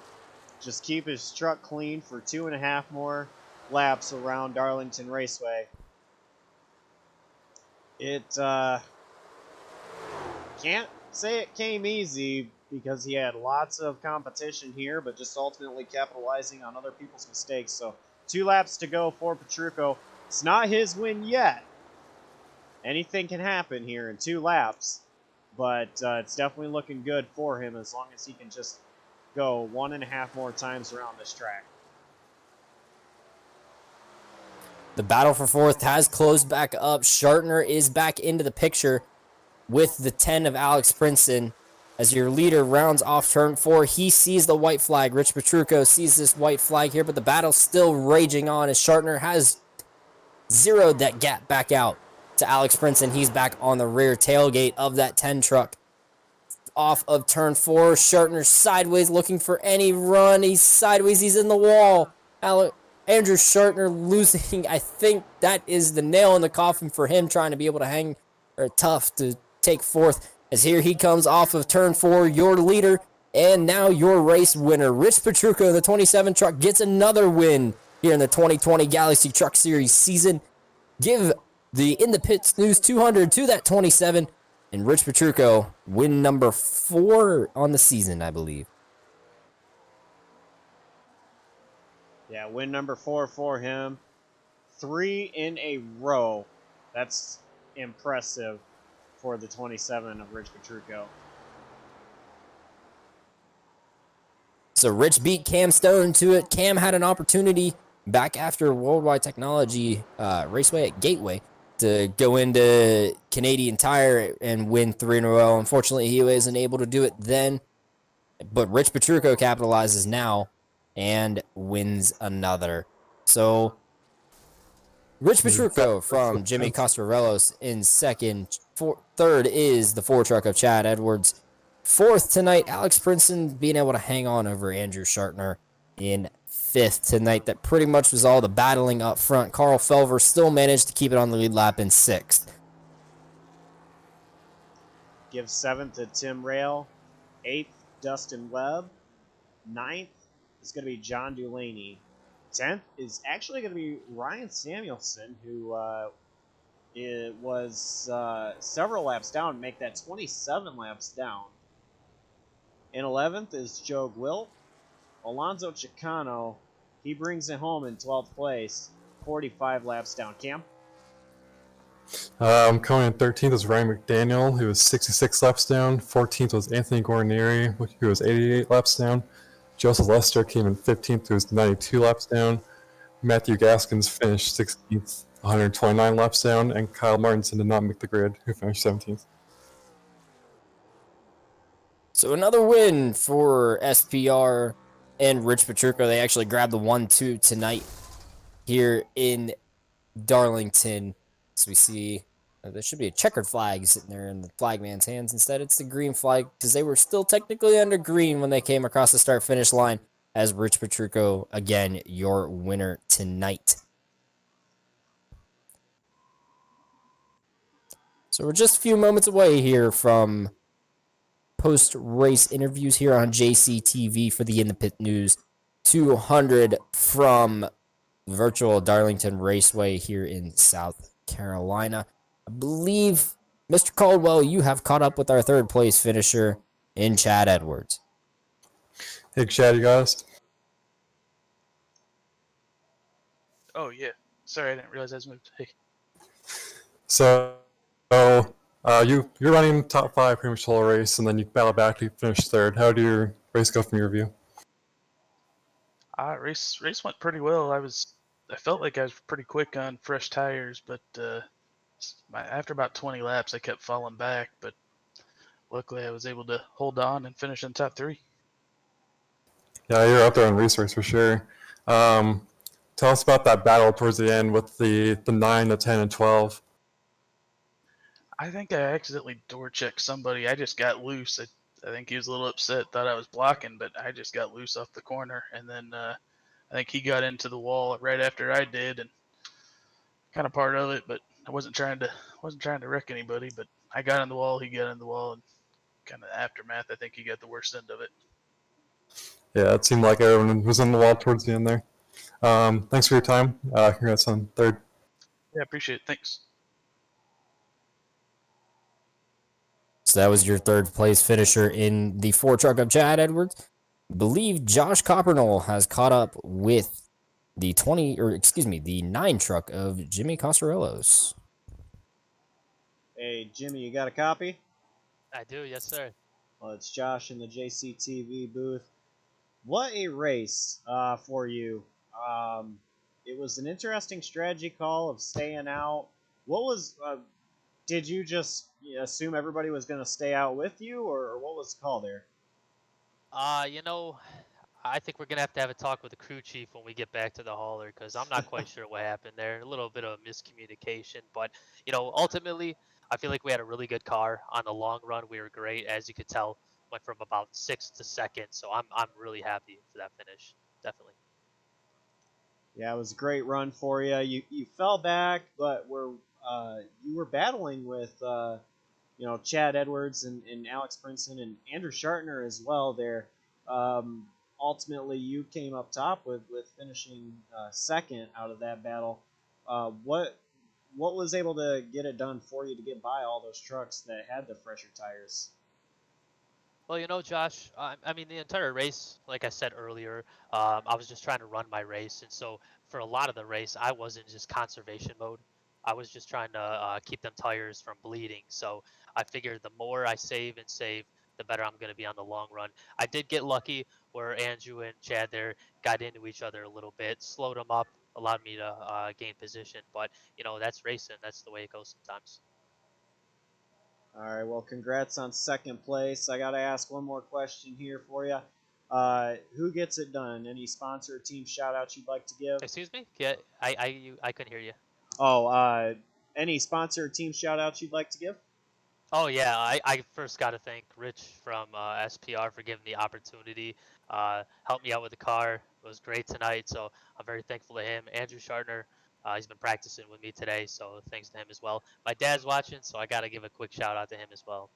just keep his truck clean for 2.5 more laps around Darlington Raceway. It can't say it came easy because he had lots of competition here, but just ultimately capitalizing on other people's mistakes. So 2 laps to go for Petrucco. It's not his win yet. Anything can happen here in 2 laps, but it's definitely looking good for him as long as he can just go 1.5 more times around this track. The battle for fourth has closed back up. Shartner is back into the picture with the 10 of Alex Princeton. As your leader rounds off turn 4, he sees the white flag. Rich Petrucco sees this white flag here, but the battle's still raging on as Shartner has zeroed that gap back out to Alex Princeton. He's back on the rear tailgate of that 10 truck. Off of turn 4, Shartner sideways looking for any run. He's sideways, he's in the wall. Andrew Shartner losing. I think that is the nail in the coffin for him, trying to be able to hang, or tough to take fourth. As here he comes off of turn 4, your leader, and now your race winner. Rich Petrucco, the 27 truck, gets another win here in the 2020 Galaxy Truck Series season. Give the In the Pits News 200 to that 27. And Rich Petrucco, win number 4 on the season, I believe. Yeah, win number 4 for him. 3 in a row. That's impressive for the 27 of Rich Petrucco. So Rich beat Cam Stone to it. Cam had an opportunity back after Worldwide Technology Raceway at Gateway to go into Canadian Tire and win 3 in a row. Unfortunately, he wasn't able to do it then. But Rich Petrucco capitalizes now and wins another. So Rich Petrucco from Jimmy Costarellos in second. Third is the 4 truck of Chad Edwards. Fourth tonight, Alex Princeton being able to hang on over Andrew Shartner in 5th tonight. That pretty much was all the battling up front. Carl Felver still managed to keep it on the lead lap in 6th. Give 7th to Tim Rail. 8th, Dustin Webb. 9th is going to be John Dulaney. 10th is actually going to be Ryan Samuelson, who was several laps down, make that 27 laps down. In 11th is Joe Gwilt. Alonzo Chicano, he brings it home in 12th place, 45 laps down. Cam? Coming in 13th is Ryan McDaniel, who was 66 laps down. 14th was Anthony Guarnieri, who was 88 laps down. Joseph Lester came in 15th, who was 92 laps down. Matthew Gaskins finished 16th, 129 laps down. And Kyle Martinson did not make the grid, who finished 17th. So another win for SPR and Rich Petrucco. They actually grabbed the 1-2 tonight here in Darlington. So we see there should be a checkered flag sitting there in the flagman's hands. Instead, it's the green flag because they were still technically under green when they came across the start-finish line. As Rich Petrucco, again, your winner tonight. So we're just a few moments away here from post-race interviews here on JCTV for the In the Pit News 200 from virtual Darlington Raceway here in South Carolina. I believe, Mr. Caldwell, you have caught up with our 3rd place finisher in Chad Edwards. Hey, Chad, you got us? Oh, yeah. Sorry, I didn't realize I was moved. Hey. So, you're running top 5 pretty much the whole race, and then you battle back to finish 3rd. How did your race go from your view? Race went pretty well. I felt like I was pretty quick on fresh tires, but after about 20 laps, I kept falling back. But luckily, I was able to hold on and finish in top 3. Yeah, you're up there on resource for sure. Tell us about that battle towards the end with the 9, the 10, and 12. I think I accidentally door checked somebody. I just got loose. I think he was a little upset, thought I was blocking, but I just got loose off the corner. And then I think he got into the wall right after I did, and kind of part of it. But I wasn't trying to wreck anybody. But I got in the wall, he got in the wall, and kind of aftermath. I think he got the worst end of it. Yeah, it seemed like everyone was in the wall towards the end there. Thanks for your time. Congrats on 3rd. Yeah, appreciate it. Thanks. So that was your 3rd place finisher in the 4 truck of Chad Edwards. I believe Josh Coppernell has caught up with the 9 truck of Jimmy Costarellos. Hey, Jimmy, you got a copy? I do, yes, sir. Well, it's Josh in the JCTV booth. What a race for you. it was an interesting strategy call of staying out. What was did you just assume everybody was going to stay out with you, or what was the call there? You know, I think we're gonna have to have a talk with the crew chief when we get back to the hauler because I'm not quite sure what happened there. A little bit of miscommunication, but ultimately, I feel like we had a really good car on the long run. We were great, as you could tell. Went from about sixth to second, so I'm really happy for that finish. Definitely. Yeah, it was a great run for you. You fell back, but you were battling with Chad Edwards and Alex Princeton and Andrew Shartner as well there. Ultimately, you came up top with finishing second out of that battle. What was able to get it done for you to get by all those trucks that had the fresher tires? Well, Josh, I mean, the entire race, like I said earlier, I was just trying to run my race. And so for a lot of the race, I was in just conservation mode. I was just trying to keep them tires from bleeding. So I figured the more I save and save, the better I'm going to be on the long run. I did get lucky where Andrew and Chad there got into each other a little bit, slowed them up, allowed me to gain position. But, that's racing. That's the way it goes sometimes. All right, well, congrats on second place. I got to ask one more question here for you. Who gets it done? Any sponsor or team shout-outs you'd like to give? Excuse me? Yeah, I couldn't hear you. Oh, any sponsor or team shout-outs you'd like to give? Oh yeah, I first got to thank Rich from SPR for giving the opportunity. Helped me out with the car. It was great tonight, so I'm very thankful to him. Andrew Shartner, he's been practicing with me today, so thanks to him as well. My dad's watching, so I got to give a quick shout out to him as well.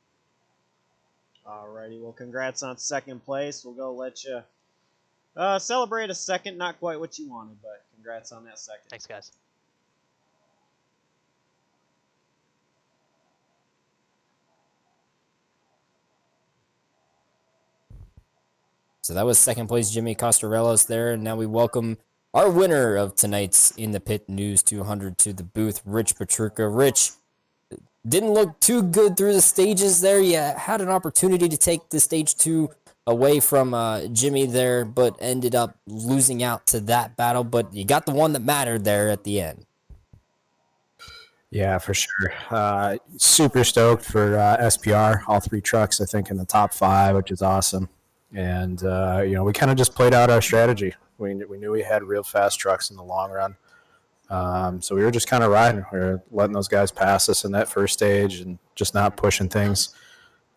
All righty, well, congrats on second place. We'll go let you celebrate a second. Not quite what you wanted, but congrats on that second. Thanks, guys. So that was second place Jimmy Costarellos there. And now we welcome our winner of tonight's In the Pit News 200 to the booth, Rich Petruka. Rich, didn't look too good through the stages there. You had an opportunity to take the stage 2 away from Jimmy there, but ended up losing out to that battle. But you got the one that mattered there at the end. Yeah, for sure. Super stoked for SPR. All 3 trucks, I think, in the top 5, which is awesome. And, we kind of just played out our strategy. We knew we had real fast trucks in the long run. So we were just kind of riding. We were letting those guys pass us in that first stage and just not pushing things.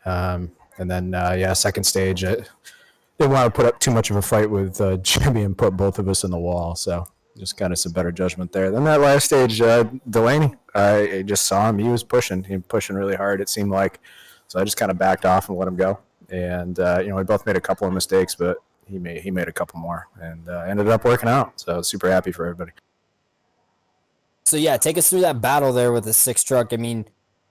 And then, second stage, I didn't want to put up too much of a fight with Jimmy and put both of us in the wall. So just kind of some better judgment there. Then that last stage, Delaney, I just saw him. He was pushing really hard, it seemed like. So I just kind of backed off and let him go. And, we both made a couple of mistakes, but he made a couple more and ended up working out. So super happy for everybody. So, yeah, take us through that battle there with the 6 truck. I mean,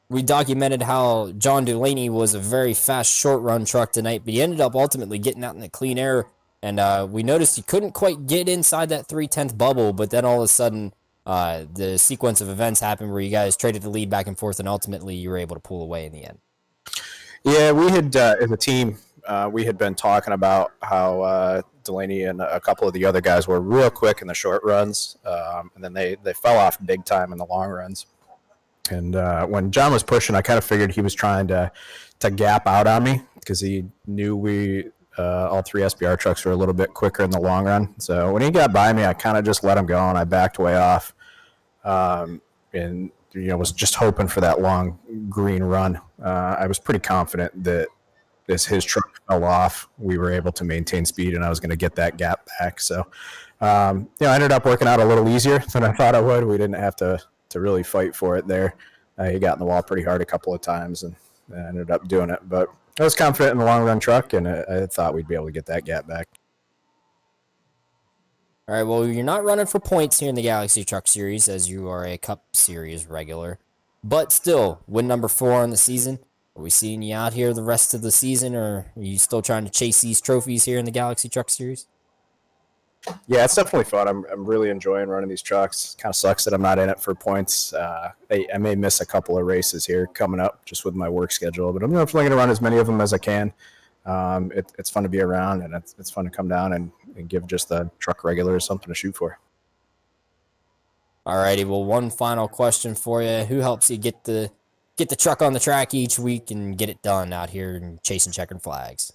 we documented how John Delaney was a very fast short-run truck tonight, but he ended up ultimately getting out in the clean air. And we noticed he couldn't quite get inside that 3/10 bubble, but then all of a sudden the sequence of events happened where you guys traded the lead back and forth, and ultimately you were able to pull away in the end. Yeah, we had, as a team, we had been talking about how Delaney and a couple of the other guys were real quick in the short runs, and then they fell off big time in the long runs. And when John was pushing, I kind of figured he was trying to gap out on me because he knew all 3 SBR trucks were a little bit quicker in the long run. So when he got by me, I kind of just let him go and I backed way off, and was just hoping for that long green run. I was pretty confident that as his truck fell off, we were able to maintain speed and I was going to get that gap back. So, I ended up working out a little easier than I thought I would. We didn't have to really fight for it there. He got in the wall pretty hard a couple of times and I ended up doing it. But I was confident in the long run truck and I thought we'd be able to get that gap back. All right, well, you're not running for points here in the Galaxy Truck Series as you are a Cup Series regular. But still, win number 4 in the season. Are we seeing you out here the rest of the season, or are you still trying to chase these trophies here in the Galaxy Truck Series? Yeah, it's definitely fun. I'm really enjoying running these trucks. Kind of sucks that I'm not in it for points. I may miss a couple of races here coming up just with my work schedule, but I'm definitely going to run as many of them as I can. It's fun to be around, and it's fun to come down and give just the truck regulars something to shoot for. Alrighty, well, one final question for you. Who helps you get the truck on the track each week and get it done out here and chasing checkered flags?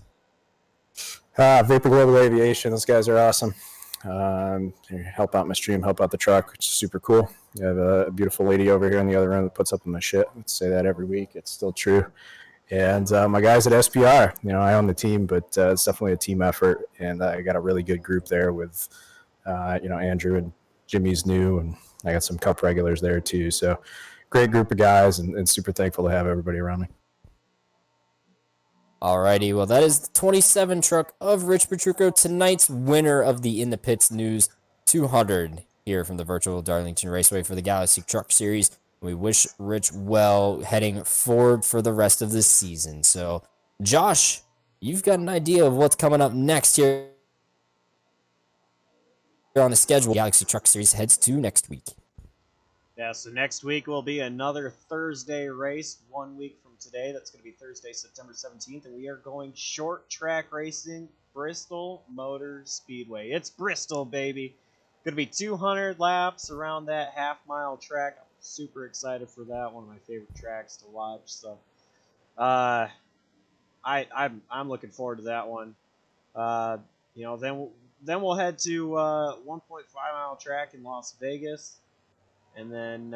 Vapor Global Aviation. Those guys are awesome. They help out my stream, help out the truck, which is super cool. You have a beautiful lady over here on the other end that puts up with my shit. I say that every week. It's still true. And my guys at SPR, I own the team, but it's definitely a team effort. And I got a really good group there with, Andrew and Jimmy's new, and I got some cup regulars there too. So great group of guys, and super thankful to have everybody around me. Alrighty, well, that is the 27 truck of Rich Petrucco, tonight's winner of the In the Pits News 200 here from the virtual Darlington Raceway for the Galaxy Truck Series. We wish Rich well heading forward for the rest of the season. So, Josh, you've got an idea of what's coming up next here on the schedule. Galaxy Truck Series heads to next week. Yeah, so next week will be another Thursday race, 1 week from today. That's going to be Thursday, September 17th, and we are going short track racing, Bristol Motor Speedway. It's Bristol, baby. Going to be 200 laps around that half-mile track. I'm super excited for that. One of my favorite tracks to watch. So, I'm looking forward to that one. Then we'll head to 1.5-mile track in Las Vegas. And then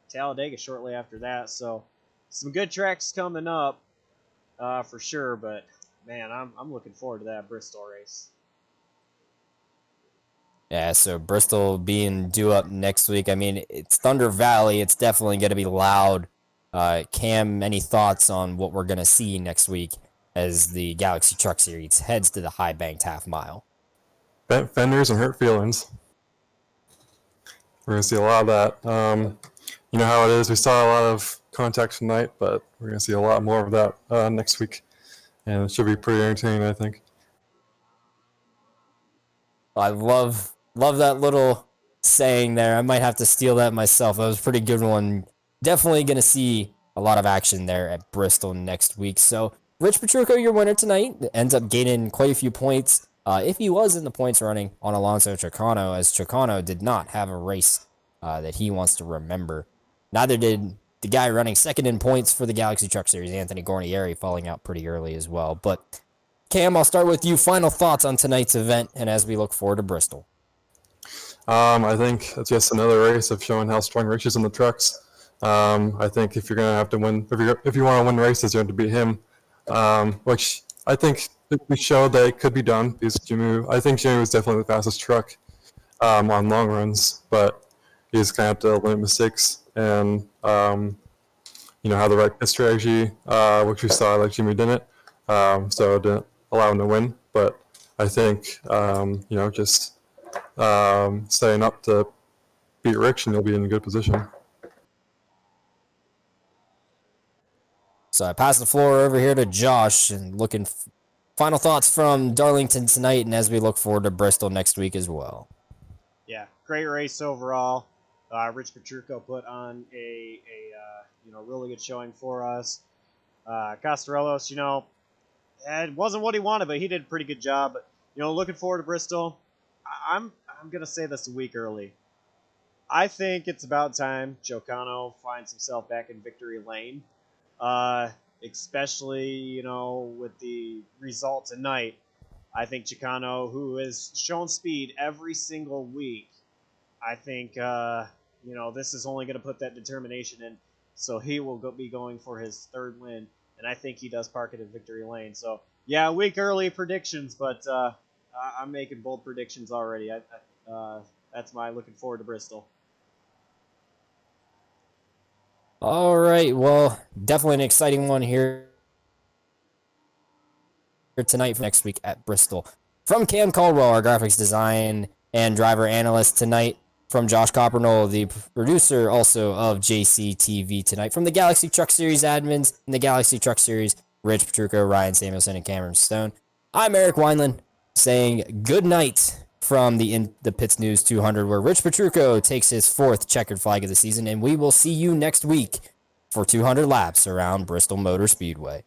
Talladega shortly after that. So some good tracks coming up for sure. But man, I'm looking forward to that Bristol race. Yeah, so Bristol being due up next week. I mean, it's Thunder Valley. It's definitely going to be loud. Cam, any thoughts on what we're going to see next week as the Galaxy Truck Series heads to the high banked half mile? Bent fenders and hurt feelings. We're going to see a lot of that. You know how it is. We saw a lot of contact tonight, but we're going to see a lot more of that next week. And it should be pretty entertaining, I think. I love that little saying there. I might have to steal that myself. That was a pretty good one. Definitely going to see a lot of action there at Bristol next week. So, Rich Petrucco, your winner tonight, ends up gaining quite a few points. If he was in the points running on Alonso Chicano, as Chicano did not have a race that he wants to remember. Neither did the guy running second in points for the Galaxy Truck Series, Anthony Guarnieri, falling out pretty early as well. But, Cam, I'll start with you. Final thoughts on tonight's event and as we look forward to Bristol. I think it's just another race of showing how strong Rich is in the trucks. I think if you're going to have to win, if you want to win races, you have to beat him, which I think we showed that it could be done because I think Jimmy was definitely the fastest truck on long runs, but you just kind of have to limit mistakes and have the right pit strategy, which we saw like Jimmy didn't, so it didn't allow him to win. But I think just staying up to beat Rich and you'll be in a good position. So I pass the floor over here to Josh and looking final thoughts from Darlington tonight and as we look forward to Bristol next week as well. Yeah, great race overall. Rich Petrucco put on a really good showing for us. Castarelos, it wasn't what he wanted, but he did a pretty good job. But looking forward to Bristol. I'm gonna say this a week early. I think it's about time Chicano finds himself back in victory lane. Especially, with the result tonight. I think Chicano, who has shown speed every single week, I think, this is only going to put that determination in. So he will be going for his third win, and I think he does park it in victory lane. So, yeah, a week early predictions, but I'm making bold predictions already. That's my looking forward to Bristol. All right, well, definitely an exciting one here tonight for next week at Bristol. From Cam Caldwell, our graphics design and driver analyst tonight. From Josh Coppernoll, the producer also of JCTV tonight. From the Galaxy Truck Series admins and the Galaxy Truck Series, Rich Petrucco, Ryan Samuelson, and Cameron Stone. I'm Eric Wineland saying good night from the In the Pits News 200, where Rich Petrucco takes his fourth checkered flag of the season, and we will see you next week for 200 laps around Bristol Motor Speedway.